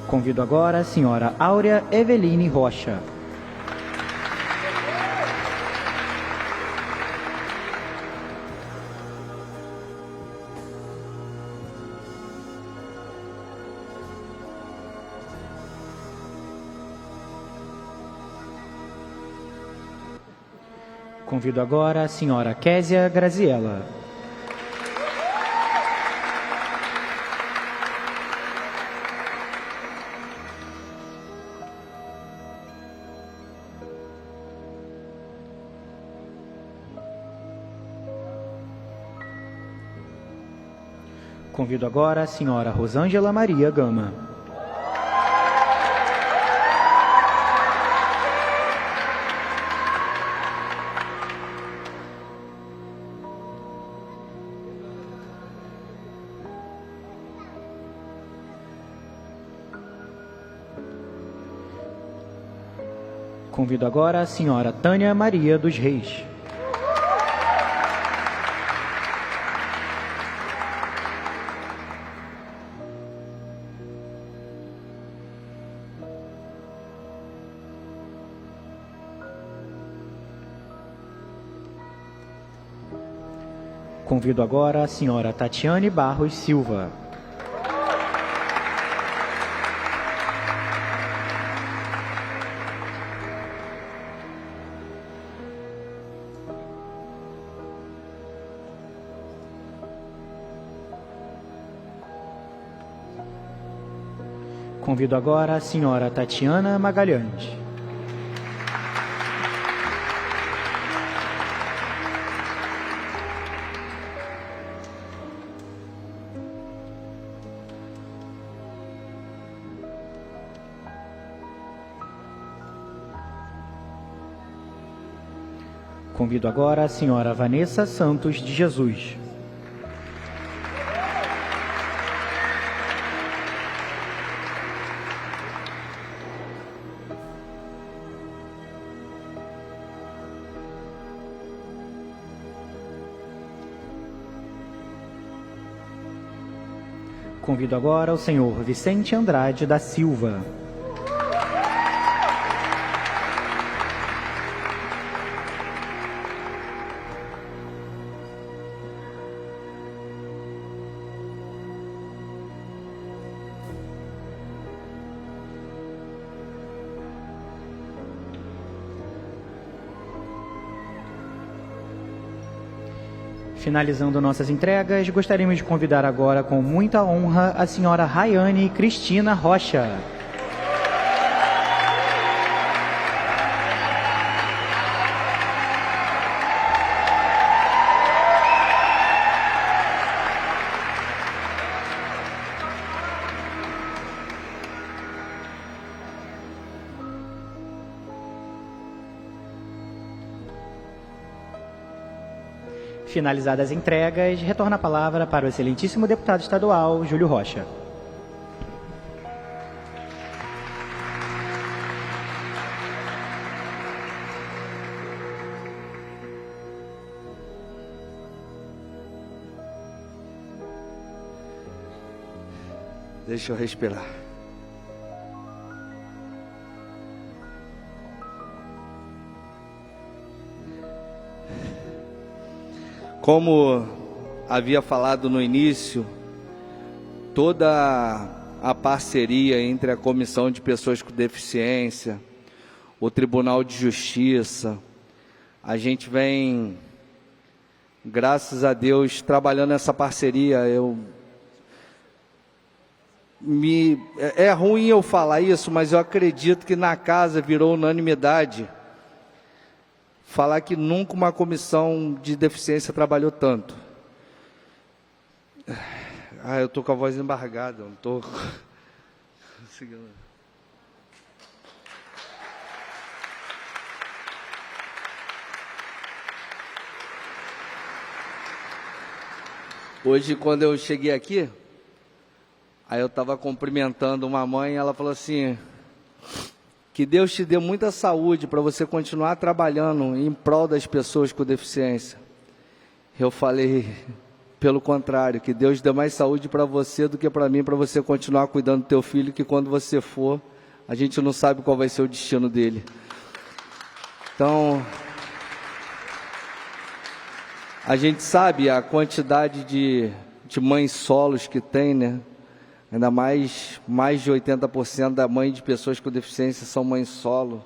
Convido agora a senhora Áurea Eveline Rocha. Convido agora a senhora Késia Graziella. Convido agora a senhora Rosângela Maria Gama. Convido agora a senhora Tânia Maria dos Reis. Convido agora a senhora Tatiane Barros Silva. Convido agora a senhora Tatiana Magalhães. Convido agora a senhora Vanessa Santos de Jesus. Convido agora o senhor Vicente Andrade da Silva. Finalizando nossas entregas, gostaríamos de convidar agora com muita honra a senhora Rayane Cristina Rocha. Finalizadas as entregas, retorna a palavra para o excelentíssimo deputado estadual, Júlio Rocha. Deixa eu respirar. Como havia falado no início, toda a parceria entre a Comissão de Pessoas com Deficiência, o Tribunal de Justiça, a gente vem, graças a Deus, trabalhando essa parceria. É ruim eu falar isso, mas eu acredito que na casa virou unanimidade falar que nunca uma comissão de deficiência trabalhou tanto. Eu estou com a voz embargada, não estou conseguindo. Hoje, quando eu cheguei aqui, aí eu estava cumprimentando uma mãe, ela falou assim: que Deus te dê muita saúde para você continuar trabalhando em prol das pessoas com deficiência. Eu falei, pelo contrário, que Deus dê mais saúde para você do que para mim, para você continuar cuidando do teu filho, que quando você for, a gente não sabe qual vai ser o destino dele. Então, a gente sabe a quantidade de mães solos que tem, né? Ainda mais de 80% da mãe de pessoas com deficiência são mães solo.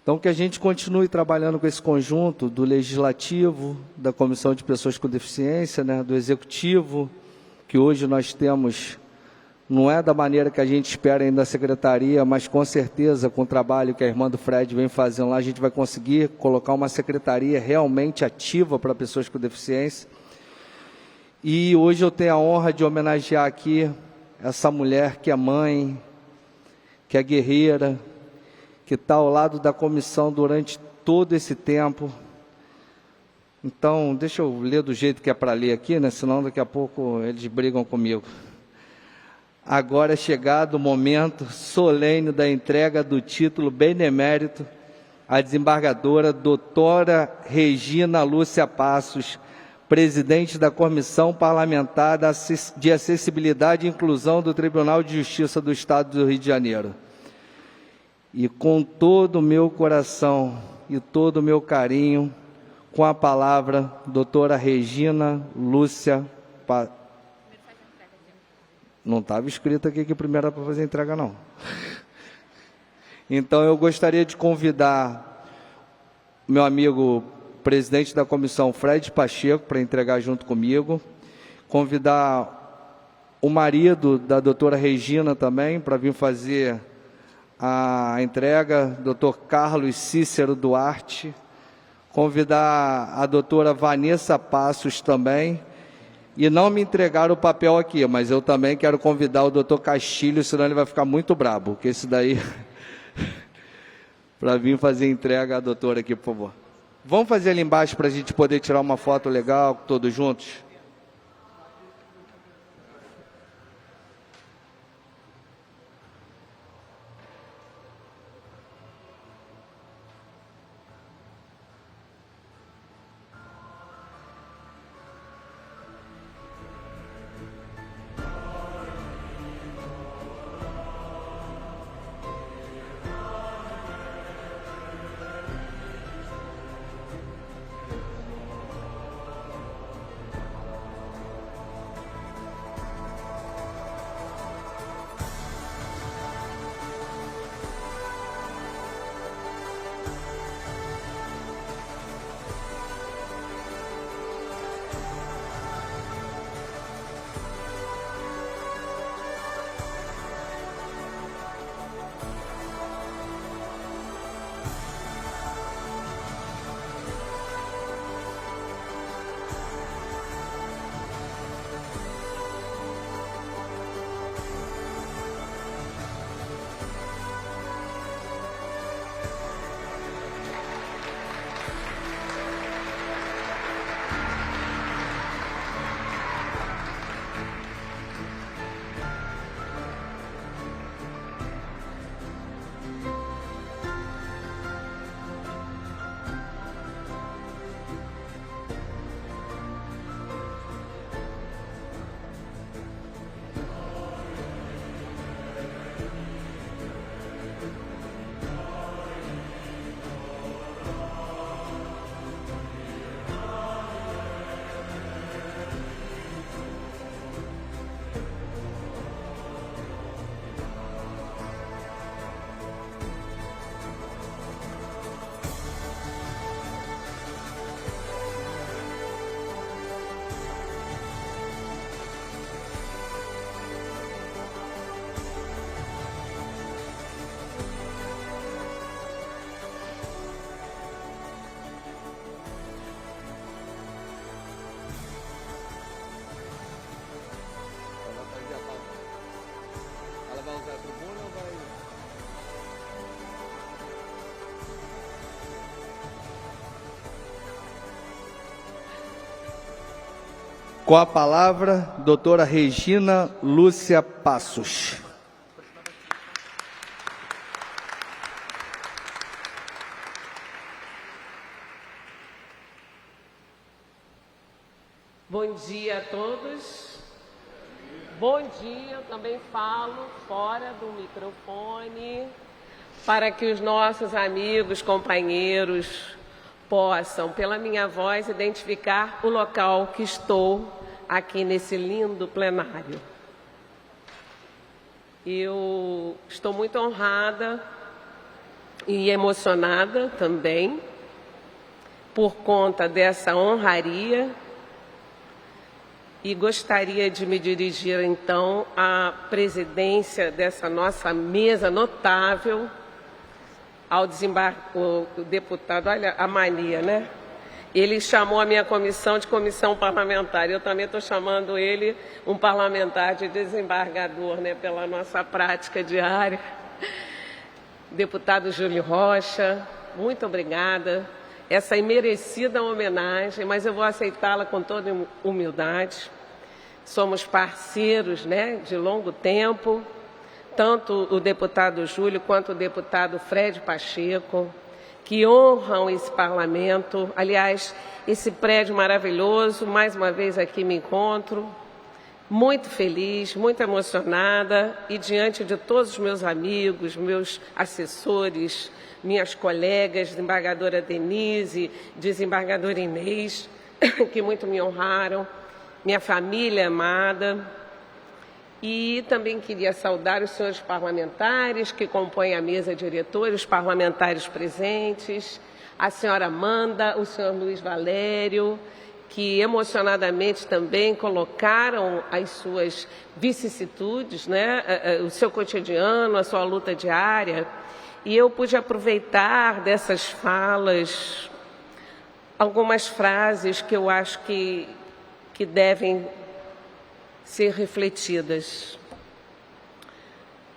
Então, que a gente continue trabalhando com esse conjunto do Legislativo, da Comissão de Pessoas com Deficiência, né, do Executivo, que hoje nós temos, não é da maneira que a gente espera ainda da Secretaria, mas com certeza, com o trabalho que a irmã do Fred vem fazendo lá, a gente vai conseguir colocar uma Secretaria realmente ativa para pessoas com deficiência. E hoje eu tenho a honra de homenagear aqui essa mulher que é mãe, que é guerreira, que está ao lado da comissão durante todo esse tempo. Então, deixa eu ler do jeito que é para ler aqui, né? Senão daqui a pouco eles brigam comigo. Agora é chegado o momento solene da entrega do título benemérito à desembargadora doutora Regina Lúcia Passos, presidente da Comissão Parlamentar de Acessibilidade e Inclusão do Tribunal de Justiça do Estado do Rio de Janeiro. E com todo o meu coração e todo o meu carinho, com a palavra, doutora Regina Lúcia Passos. Não estava escrito aqui que primeiro era para fazer entrega, não. Então, eu gostaria de convidar meu amigo presidente da comissão, Fred Pacheco, para entregar junto comigo. Convidar o marido da doutora Regina também, para vir fazer a entrega, doutor Carlos Cícero Duarte. Convidar a doutora Vanessa Passos também. E não me entregaram o papel aqui, mas eu também quero convidar o doutor Castilho, senão ele vai ficar muito brabo, porque esse daí... para vir fazer a entrega à doutora aqui, por favor. Vamos fazer ali embaixo para a gente poder tirar uma foto legal, todos juntos? Com a palavra, doutora Regina Lúcia Passos. Bom dia a todos. Bom dia, eu também falo fora do microfone, para que os nossos amigos, companheiros, possam, pela minha voz, identificar o local que estou aqui nesse lindo plenário. Eu estou muito honrada e emocionada também por conta dessa honraria e gostaria de me dirigir, então, à presidência dessa nossa mesa notável, ao o deputado, olha a mania, né? Ele chamou a minha comissão de comissão parlamentar. Eu também estou chamando ele um parlamentar de desembargador, né? Pela nossa prática diária. Deputado Júlio Rocha, muito obrigada. Essa imerecida homenagem, mas eu vou aceitá-la com toda humildade. Somos parceiros, né? De longo tempo. Tanto o deputado Júlio quanto o deputado Fred Pacheco, que honram esse parlamento. Aliás, esse prédio maravilhoso, mais uma vez aqui me encontro, muito feliz, muito emocionada, e diante de todos os meus amigos, meus assessores, minhas colegas, desembargadora Denise, desembargadora Inês, que muito me honraram, minha família amada. E também queria saudar os senhores parlamentares que compõem a mesa diretora, os parlamentares presentes, a senhora Amanda, o senhor Luiz Valério, que emocionadamente também colocaram as suas vicissitudes, né, o seu cotidiano, a sua luta diária. E eu pude aproveitar dessas falas algumas frases que eu acho que devem ser refletidas.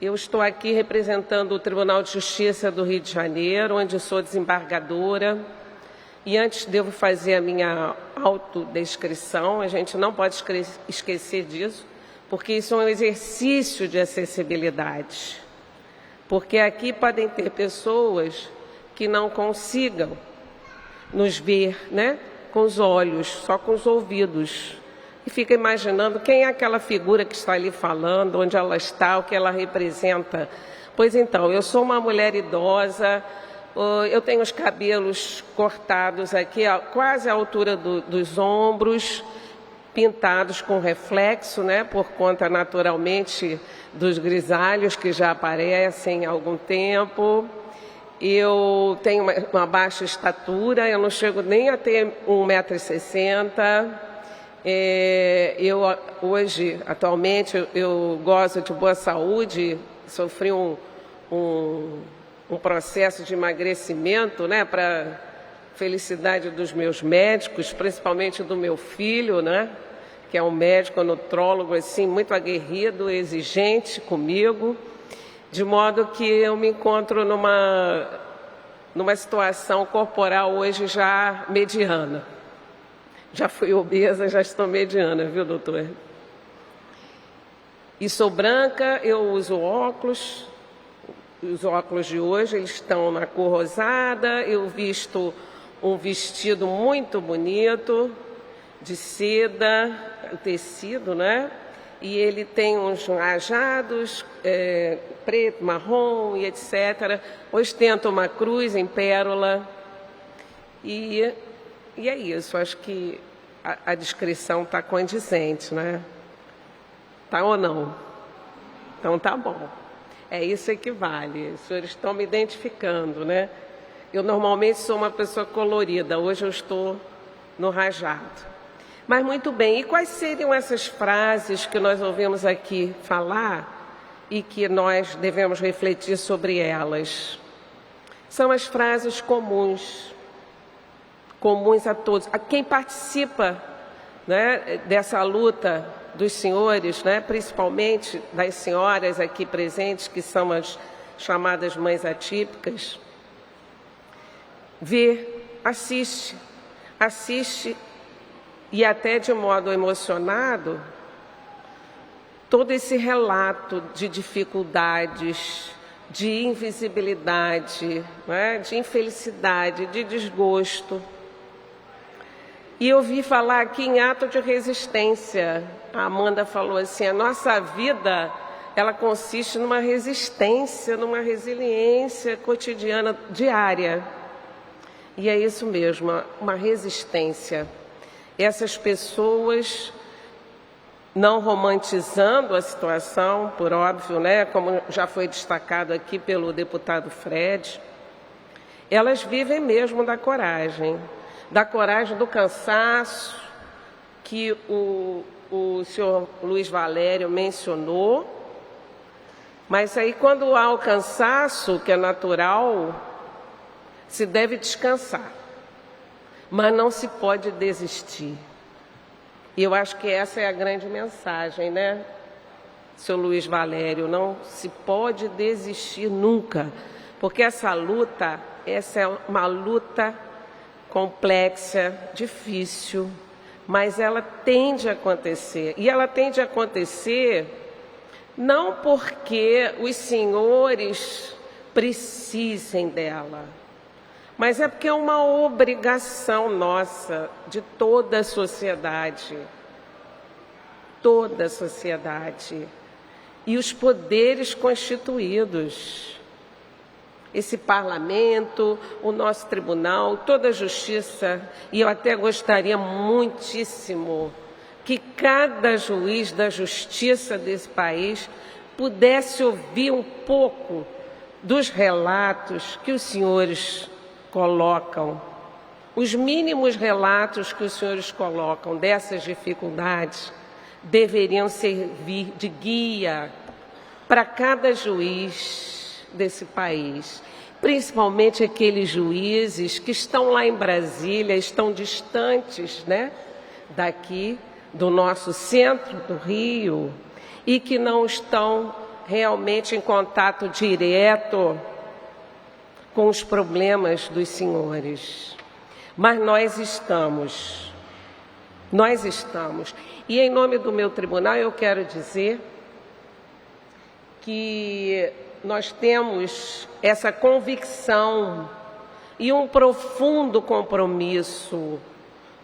Eu estou aqui representando o Tribunal de Justiça do Rio de Janeiro, onde sou desembargadora. E antes devo fazer a minha autodescrição, a gente não pode esquecer disso, porque isso é um exercício de acessibilidade. Porque aqui podem ter pessoas que não consigam nos ver, né, com os olhos, só com os ouvidos. E fica imaginando quem é aquela figura que está ali falando, onde ela está, o que ela representa. Pois então, eu sou uma mulher idosa, eu tenho os cabelos cortados aqui, quase à altura dos ombros, pintados com reflexo, né, por conta naturalmente dos grisalhos que já aparecem há algum tempo. Eu tenho uma baixa estatura, eu não chego nem a ter 1,60 m. Eu hoje, atualmente, eu gozo de boa saúde, sofri um processo de emagrecimento, né, para felicidade dos meus médicos, principalmente do meu filho, né, que é um médico nutrólogo assim, muito aguerrido, exigente comigo, de modo que eu me encontro numa situação corporal hoje já mediana. Já fui obesa, já estou mediana, viu, doutor? E sou branca, eu uso óculos. Os óculos de hoje eles estão na cor rosada. Eu visto um vestido muito bonito, de seda, tecido, né? E ele tem uns rajados, preto, marrom e etc. Ostenta uma cruz em pérola. E é isso, acho que a descrição está condizente, né? Tá ou não? Então tá bom. É isso que vale. Os senhores estão me identificando, né? Eu normalmente sou uma pessoa colorida, hoje eu estou no rajado. Mas muito bem, e quais seriam essas frases que nós ouvimos aqui falar e que nós devemos refletir sobre elas? São as frases comuns a todos, a quem participa, né, dessa luta dos senhores, né, principalmente das senhoras aqui presentes, que são as chamadas mães atípicas. Vê, assiste e até de modo emocionado todo esse relato de dificuldades, de invisibilidade, né, de infelicidade, de desgosto. E eu ouvi falar aqui em ato de resistência. A Amanda falou assim, a nossa vida, ela consiste numa resistência, numa resiliência cotidiana, diária. E é isso mesmo, uma resistência. Essas pessoas, não romantizando a situação, por óbvio, né, como já foi destacado aqui pelo deputado Fred, elas vivem mesmo da coragem do cansaço, que o senhor Luiz Valério mencionou. Mas aí, quando há o cansaço, que é natural, se deve descansar. Mas não se pode desistir. E eu acho que essa é a grande mensagem, né, senhor Luiz Valério? Não se pode desistir nunca, porque essa é uma luta complexa, difícil, mas ela tende a acontecer. E ela tende a acontecer não porque os senhores precisem dela, mas é porque é uma obrigação nossa, de toda a sociedade. Toda a sociedade. E os poderes constituídos. Esse parlamento, o nosso tribunal, toda a justiça, e eu até gostaria muitíssimo que cada juiz da justiça desse país pudesse ouvir um pouco dos relatos que os senhores colocam Os mínimos relatos que os senhores colocam dessas dificuldades deveriam servir de guia para cada juiz desse país, principalmente aqueles juízes que estão lá em Brasília, estão distantes, né, daqui do nosso centro do Rio e que não estão realmente em contato direto com os problemas dos senhores. Mas nós estamos. E em nome do meu tribunal eu quero dizer que nós temos essa convicção e um profundo compromisso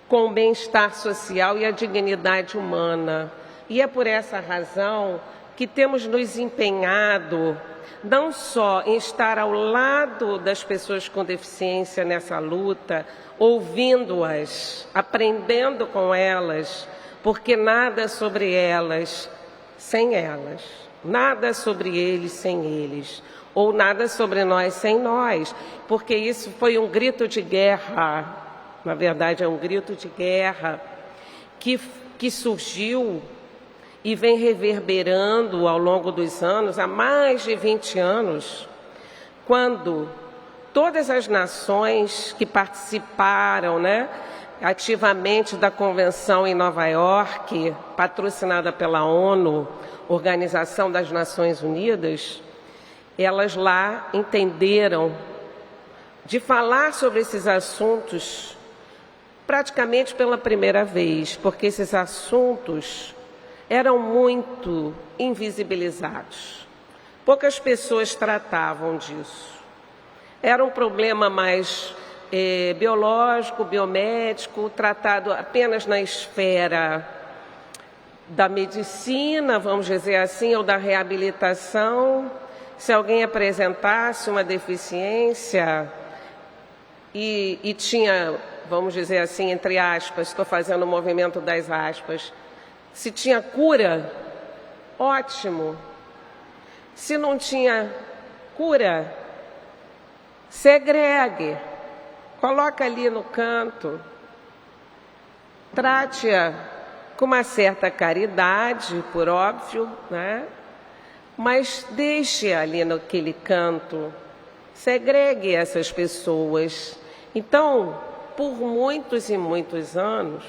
com o bem-estar social e a dignidade humana. E é por essa razão que temos nos empenhado não só em estar ao lado das pessoas com deficiência nessa luta, ouvindo-as, aprendendo com elas, porque nada sobre elas sem elas, nada sobre eles sem eles, ou nada sobre nós sem nós, porque isso foi um grito de guerra, na verdade é um grito de guerra que surgiu e vem reverberando ao longo dos anos, há mais de 20 anos, quando todas as nações que participaram, né, ativamente da Convenção em Nova York, patrocinada pela ONU, Organização das Nações Unidas, elas lá entenderam de falar sobre esses assuntos praticamente pela primeira vez, porque esses assuntos eram muito invisibilizados. Poucas pessoas tratavam disso. Era um problema mais biológico, biomédico, tratado apenas na esfera da medicina, vamos dizer assim, ou da reabilitação. Se alguém apresentasse uma deficiência e tinha, vamos dizer assim, entre aspas, estou fazendo o movimento das aspas, se tinha cura, ótimo. Se não tinha cura, segregue, coloca ali no canto, trate-a com uma certa caridade, por óbvio, né? Mas deixe ali naquele canto, segregue essas pessoas. Então, por muitos e muitos anos,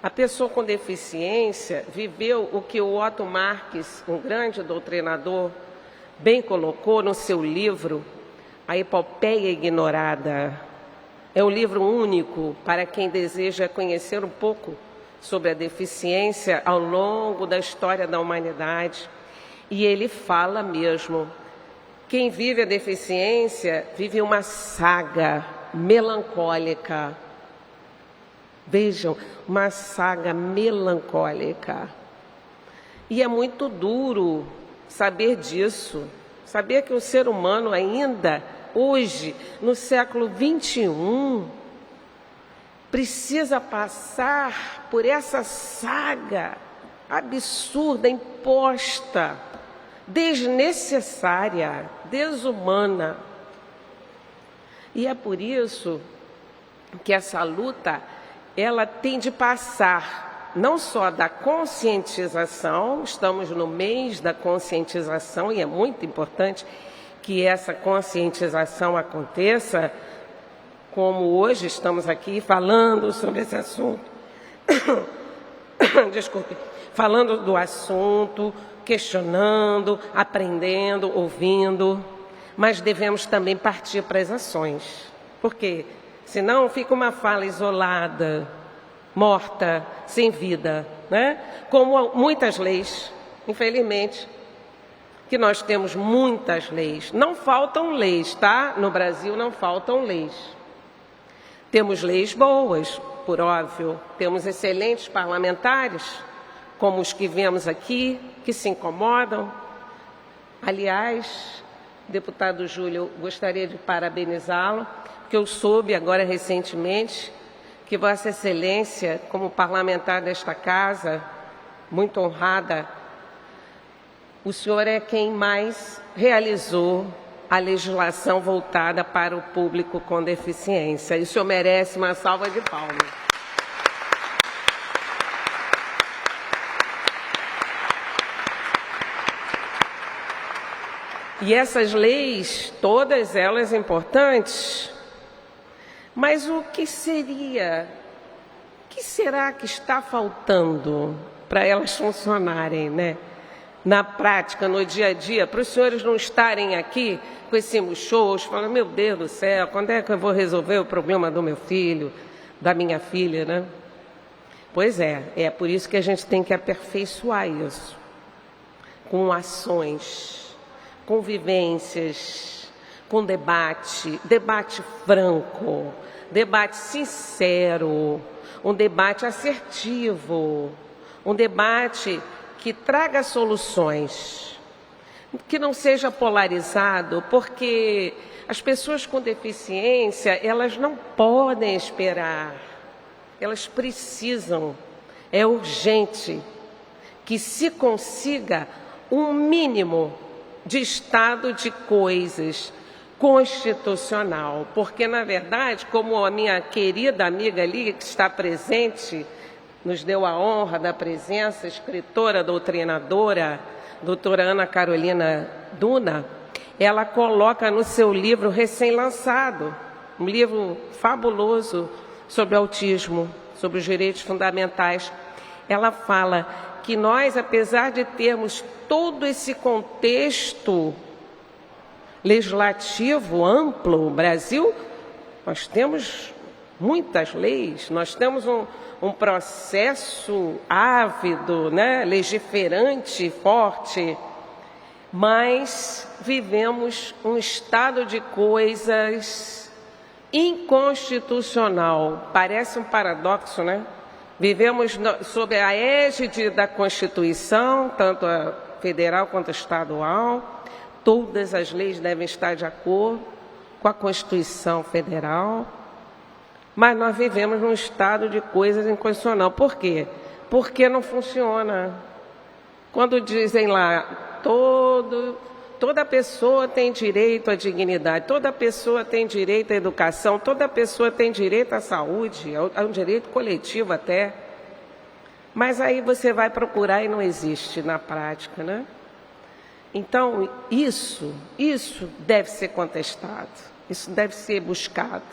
a pessoa com deficiência viveu o que o Otto Marques, um grande doutrinador, bem colocou no seu livro, A Epopeia Ignorada. É um livro único para quem deseja conhecer um pouco sobre a deficiência ao longo da história da humanidade. E ele fala mesmo, quem vive a deficiência vive uma saga melancólica. Vejam, uma saga melancólica. E é muito duro saber disso, saber que o ser humano ainda, hoje, no século XXI, precisa passar por essa saga absurda, imposta, desnecessária, desumana. E é por isso que essa luta ela tem de passar não só da conscientização, estamos no mês da conscientização e é muito importante que essa conscientização aconteça, como hoje estamos aqui falando sobre esse assunto, desculpe, falando do assunto, questionando, aprendendo, ouvindo, mas devemos também partir para as ações, porque senão fica uma fala isolada, morta, sem vida, né? Como muitas leis, infelizmente, que nós temos muitas leis. Não faltam leis, tá? No Brasil não faltam leis. Temos leis boas, por óbvio. Temos excelentes parlamentares, como os que vemos aqui, que se incomodam. Aliás, deputado Júlio, gostaria de parabenizá-lo, que eu soube agora recentemente que Vossa Excelência, como parlamentar desta casa, muito honrada, o senhor é quem mais realizou a legislação voltada para o público com deficiência. E o senhor merece uma salva de palmas. E essas leis, todas elas importantes, mas o que será que está faltando para elas funcionarem, né? Na prática, no dia a dia, para os senhores não estarem aqui com esse shows, falando, meu Deus do céu, quando é que eu vou resolver o problema do meu filho, da minha filha, né? Pois é por isso que a gente tem que aperfeiçoar isso, com ações, com vivências, com debate franco, debate sincero, um debate assertivo, um debate que traga soluções, que não seja polarizado, porque as pessoas com deficiência, elas não podem esperar, elas precisam, é urgente, que se consiga um mínimo de estado de coisas constitucional, porque, na verdade, como a minha querida amiga ali, que está presente, nos deu a honra da presença, escritora, doutrinadora, doutora Ana Carolina Duna, ela coloca no seu livro recém-lançado, um livro fabuloso sobre autismo, sobre os direitos fundamentais, ela fala que nós, apesar de termos todo esse contexto legislativo amplo, o Brasil, nós temos muitas leis, nós temos um processo ávido, né, legiferante, forte, mas vivemos um estado de coisas inconstitucional. Parece um paradoxo, né? Vivemos sob a égide da Constituição, tanto a federal quanto a estadual. Todas as leis devem estar de acordo com a Constituição Federal. Mas nós vivemos num estado de coisas inconstitucional. Por quê? Porque não funciona. Quando dizem lá, toda pessoa tem direito à dignidade, toda pessoa tem direito à educação, toda pessoa tem direito à saúde, é um direito coletivo até. Mas aí você vai procurar e não existe na prática, né? Então, isso deve ser contestado, isso deve ser buscado,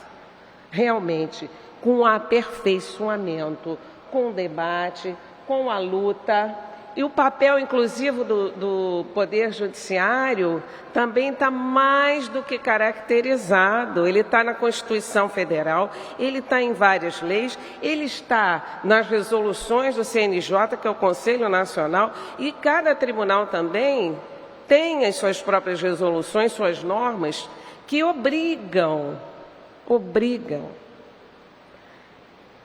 realmente, com aperfeiçoamento, com debate, com a luta. E o papel, inclusive, do Poder Judiciário também está mais do que caracterizado. Ele está na Constituição Federal, ele está em várias leis, ele está nas resoluções do CNJ, que é o Conselho Nacional, e cada tribunal também tem as suas próprias resoluções, suas normas, que obrigam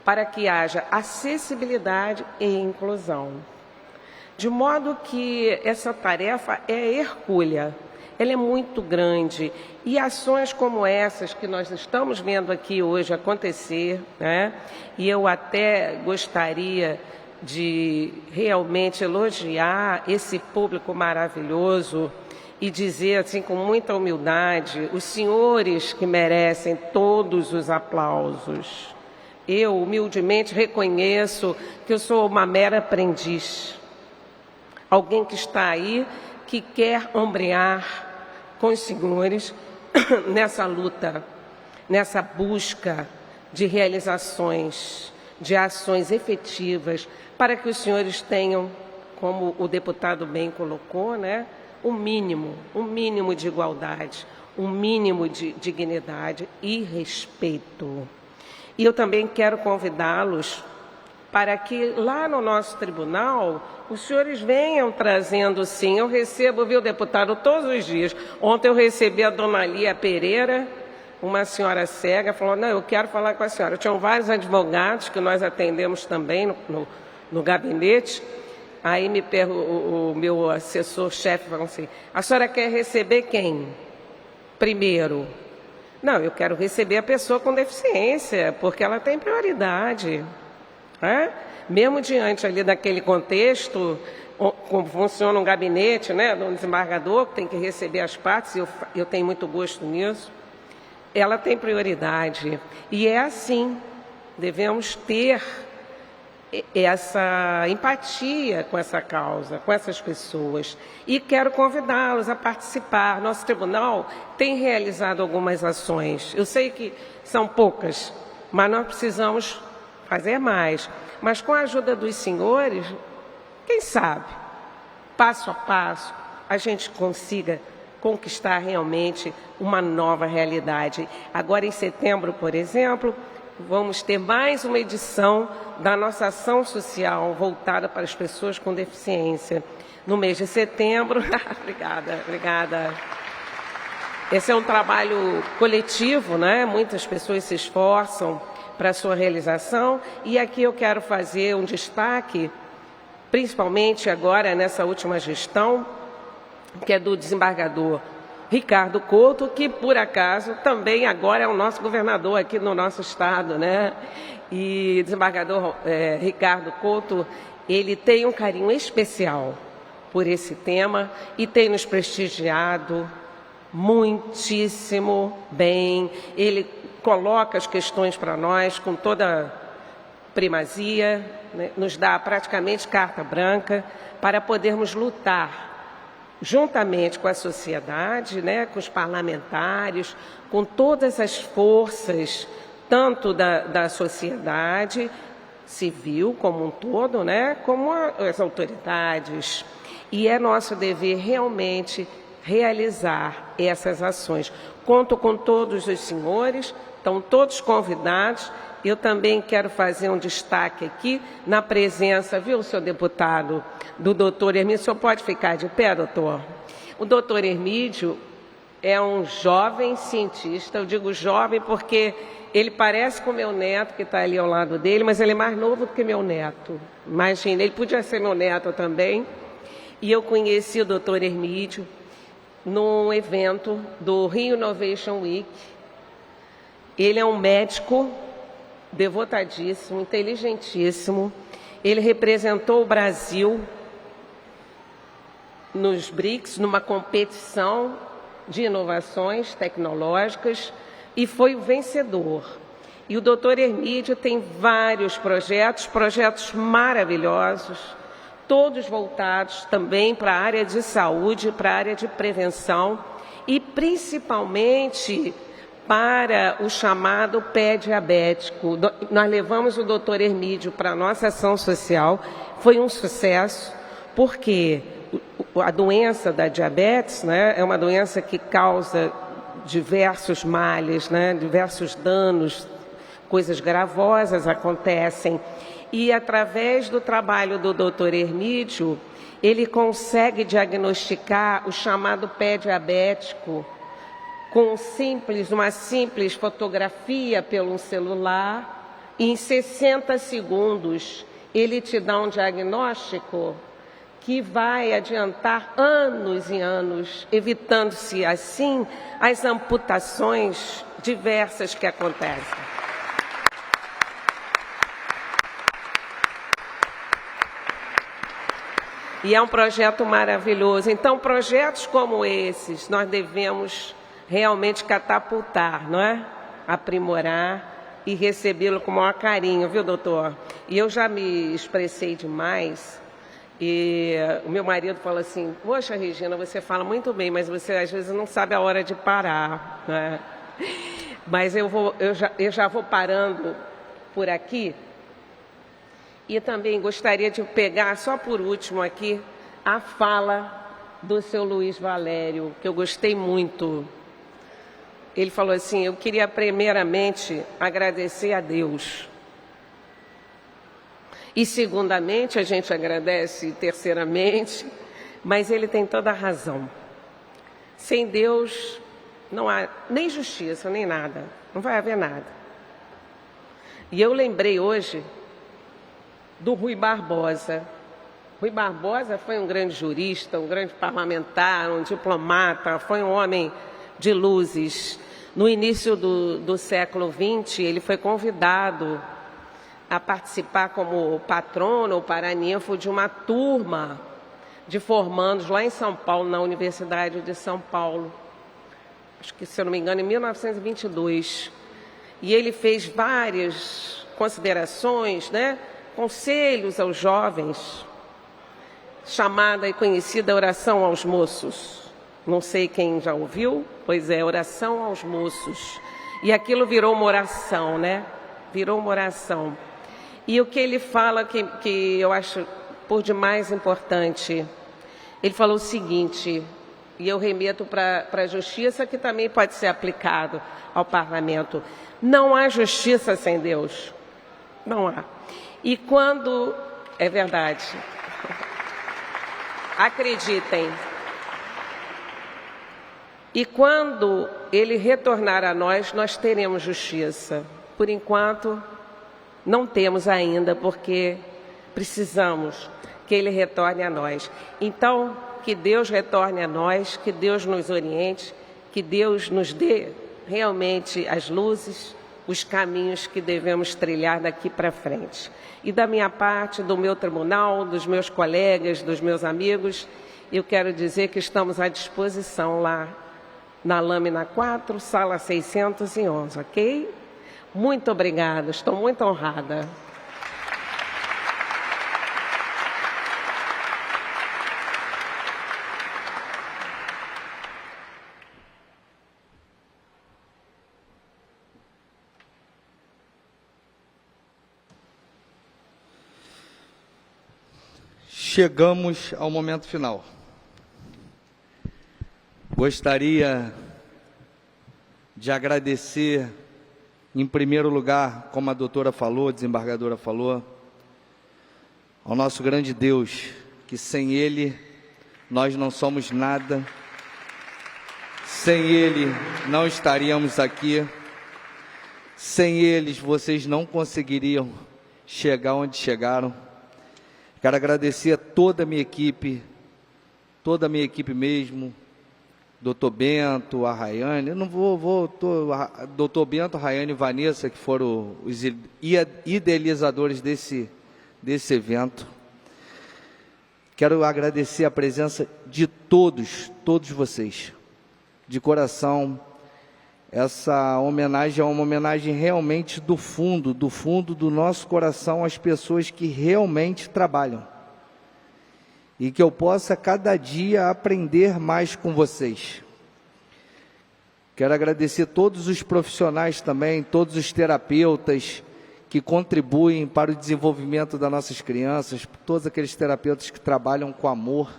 para que haja acessibilidade e inclusão. De modo que essa tarefa é hercúlea, ela é muito grande. E ações como essas que nós estamos vendo aqui hoje acontecer, né? E eu até gostaria de realmente elogiar esse público maravilhoso e dizer assim com muita humildade, os senhores que merecem todos os aplausos. Eu humildemente reconheço que eu sou uma mera aprendiz. Alguém que está aí, que quer ombrear com os senhores nessa luta, nessa busca de realizações, de ações efetivas, para que os senhores tenham, como o deputado bem colocou, né, um mínimo de igualdade, um mínimo de dignidade e respeito. E eu também quero convidá-los para que lá no nosso tribunal os senhores venham trazendo, sim. Eu recebo, viu, deputado, todos os dias. Ontem eu recebi a dona Lia Pereira, uma senhora cega, falou, não, eu quero falar com a senhora. Tinham vários advogados que nós atendemos também no gabinete. Aí o meu assessor-chefe falou assim, a senhora quer receber quem? Primeiro. Não, eu quero receber a pessoa com deficiência, porque ela tem prioridade. né? Mesmo diante ali daquele contexto, como funciona um gabinete, né, do desembargador, que tem que receber as partes, e eu tenho muito gosto nisso, ela tem prioridade. E é assim, devemos ter essa empatia com essa causa, com essas pessoas. E quero convidá-los a participar. Nosso tribunal tem realizado algumas ações. Eu sei que são poucas, mas nós precisamos fazer mais. Mas com a ajuda dos senhores, quem sabe, passo a passo, a gente consiga conquistar realmente uma nova realidade. Agora, em setembro, por exemplo, vamos ter mais uma edição da nossa ação social voltada para as pessoas com deficiência. No mês de setembro... Obrigada. Esse é um trabalho coletivo, né? Muitas pessoas se esforçam para a sua realização. E aqui eu quero fazer um destaque, principalmente agora nessa última gestão, que é do desembargador Ricardo Couto, que por acaso também agora é o nosso governador aqui no nosso estado, né? E desembargador Ricardo Couto, ele tem um carinho especial por esse tema e tem nos prestigiado muitíssimo bem. Ele coloca as questões para nós com toda primazia, né? Nos dá praticamente carta branca para podermos lutar juntamente com a sociedade, né, com os parlamentares, com todas as forças, tanto da sociedade civil como um todo, né, como as autoridades. E é nosso dever realmente realizar essas ações. Conto com todos os senhores, estão todos convidados. Eu também quero fazer um destaque aqui na presença, viu, senhor deputado, do doutor Hermídio. O senhor pode ficar de pé, doutor? O doutor Hermídio é um jovem cientista, eu digo jovem porque ele parece com o meu neto, que está ali ao lado dele, mas ele é mais novo do que meu neto. Imagina, ele podia ser meu neto também. E eu conheci o doutor Hermídio num evento do Rio Innovation Week. Ele é um médico devotadíssimo, inteligentíssimo. Ele representou o Brasil nos BRICS, numa competição de inovações tecnológicas, e foi o vencedor. E o doutor Hermídio tem vários projetos maravilhosos, todos voltados também para a área de saúde, para a área de prevenção e principalmente para o chamado pé diabético. Nós levamos o doutor Hermídio para a nossa ação social, foi um sucesso, porque a doença da diabetes, né, é uma doença que causa diversos males, né, diversos danos, coisas gravosas acontecem. E através do trabalho do doutor Hermídio, ele consegue diagnosticar o chamado pé diabético com uma simples fotografia pelo celular, e em 60 segundos ele te dá um diagnóstico que vai adiantar anos e anos, evitando-se assim as amputações diversas que acontecem. E é um projeto maravilhoso. Então, projetos como esses, nós devemos realmente catapultar, não é? Aprimorar e recebê-lo com o maior carinho, viu, doutor? E eu já me expressei demais, e o meu marido fala assim: poxa, Regina, você fala muito bem, mas você às vezes não sabe a hora de parar, né? Mas eu já vou parando por aqui. E também gostaria de pegar, só por último aqui, a fala do seu Luiz Valério, que eu gostei muito. Ele falou assim: eu queria primeiramente agradecer a Deus. E segundamente, a gente agradece terceiramente, mas ele tem toda a razão. Sem Deus não há nem justiça, nem nada. Não vai haver nada. E eu lembrei hoje do Rui Barbosa. Rui Barbosa foi um grande jurista, um grande parlamentar, um diplomata, foi um homem de luzes. No início do século XX, ele foi convidado a participar como patrono ou paraninfo de uma turma de formandos lá em São Paulo, na Universidade de São Paulo. Acho que, se eu não me engano, em 1922. E ele fez várias considerações, né, conselhos aos jovens, chamada e conhecida oração aos moços. Não sei quem já ouviu, pois é, oração aos moços. E aquilo virou uma oração, né? Virou uma oração. E o que ele fala que eu acho por demais importante, ele falou o seguinte, e eu remeto para a justiça, que também pode ser aplicado ao parlamento: não há justiça sem Deus. Não há. E quando... É verdade. Acreditem. E quando ele retornar a nós, nós teremos justiça. Por enquanto, não temos ainda, porque precisamos que ele retorne a nós. Então, que Deus retorne a nós, que Deus nos oriente, que Deus nos dê realmente as luzes, os caminhos que devemos trilhar daqui para frente. E da minha parte, do meu tribunal, dos meus colegas, dos meus amigos, eu quero dizer que estamos à disposição lá na lâmina 4, sala 611, ok? Muito obrigada, estou muito honrada. Chegamos ao momento final. Gostaria de agradecer, em primeiro lugar, como a doutora falou, a desembargadora falou, ao nosso grande Deus, que sem Ele nós não somos nada, sem Ele não estaríamos aqui, sem eles vocês não conseguiriam chegar onde chegaram. Quero agradecer a toda a minha equipe mesmo, doutor Bento, a Rayane, eu não doutor Bento, a Rayane e Vanessa, que foram os idealizadores desse evento. Quero agradecer a presença de todos vocês, de coração. Essa homenagem é uma homenagem realmente do fundo do nosso coração às pessoas que realmente trabalham. E que eu possa cada dia aprender mais com vocês. Quero agradecer todos os profissionais também, todos os terapeutas que contribuem para o desenvolvimento das nossas crianças, todos aqueles terapeutas que trabalham com amor.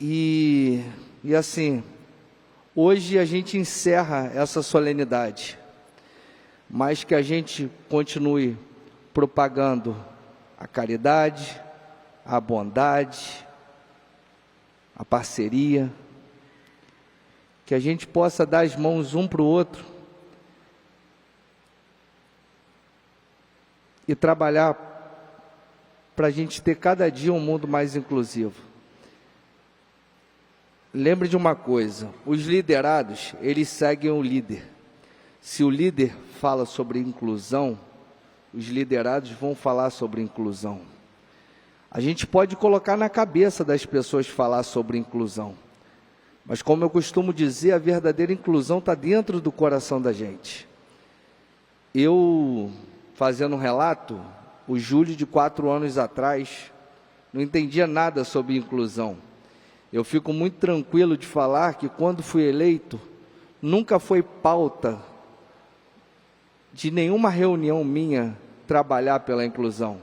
E assim, hoje a gente encerra essa solenidade, mas que a gente continue propagando a caridade, a bondade, a parceria, que a gente possa dar as mãos um para o outro e trabalhar para a gente ter cada dia um mundo mais inclusivo. Lembre de uma coisa, os liderados, eles seguem o líder. Se o líder fala sobre inclusão, os liderados vão falar sobre inclusão. A gente pode colocar na cabeça das pessoas falar sobre inclusão, mas como eu costumo dizer, a verdadeira inclusão está dentro do coração da gente. Eu, fazendo um relato, o Júlio de 4 anos atrás, não entendia nada sobre inclusão. Eu fico muito tranquilo de falar que quando fui eleito, nunca foi pauta de nenhuma reunião minha trabalhar pela inclusão.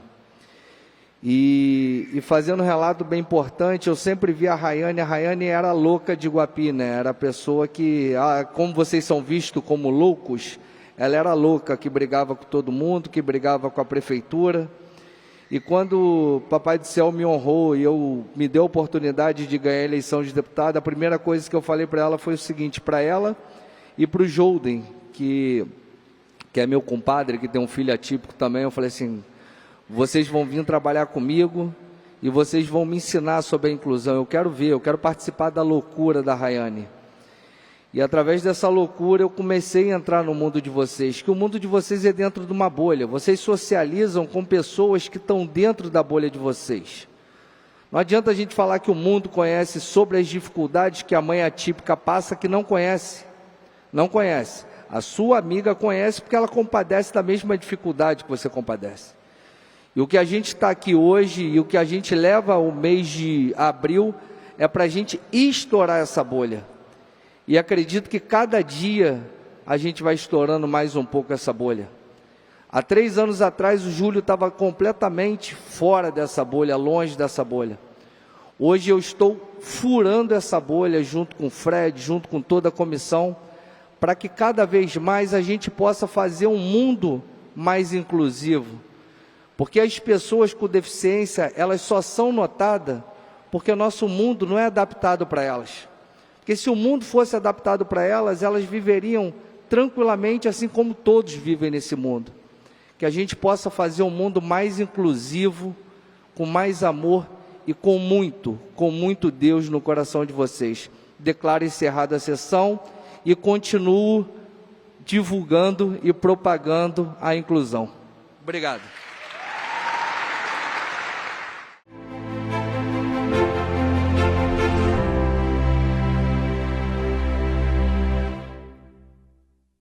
E fazendo um relato bem importante, eu sempre vi a Rayane era louca de Iguape, né? Era a pessoa que, como vocês são vistos como loucos, ela era louca, que brigava com todo mundo, que brigava com a prefeitura. E quando o Papai do Céu me honrou e me deu a oportunidade de ganhar a eleição de deputado, a primeira coisa que eu falei para ela foi o seguinte, para ela e para o Jolden, que é meu compadre, que tem um filho atípico também, eu falei assim, vocês vão vir trabalhar comigo e vocês vão me ensinar sobre a inclusão, eu quero participar da loucura da Rayane. E através dessa loucura eu comecei a entrar no mundo de vocês, que o mundo de vocês é dentro de uma bolha. Vocês socializam com pessoas que estão dentro da bolha de vocês. Não adianta a gente falar que o mundo conhece sobre as dificuldades que a mãe atípica passa, que não conhece. Não conhece. A sua amiga conhece porque ela compadece da mesma dificuldade que você compadece. E o que a gente está aqui hoje e o que a gente leva o mês de abril é para a gente estourar essa bolha. E acredito que cada dia a gente vai estourando mais um pouco essa bolha. Há 3 anos atrás o Júlio estava completamente fora dessa bolha, longe dessa bolha. Hoje eu estou furando essa bolha junto com o Fred, junto com toda a comissão, para que cada vez mais a gente possa fazer um mundo mais inclusivo. Porque as pessoas com deficiência, elas só são notadas porque o nosso mundo não é adaptado para elas. Porque se o mundo fosse adaptado para elas, elas viveriam tranquilamente assim como todos vivem nesse mundo. Que a gente possa fazer um mundo mais inclusivo, com mais amor e com muito Deus no coração de vocês. Declaro encerrada a sessão e continuo divulgando e propagando a inclusão. Obrigado.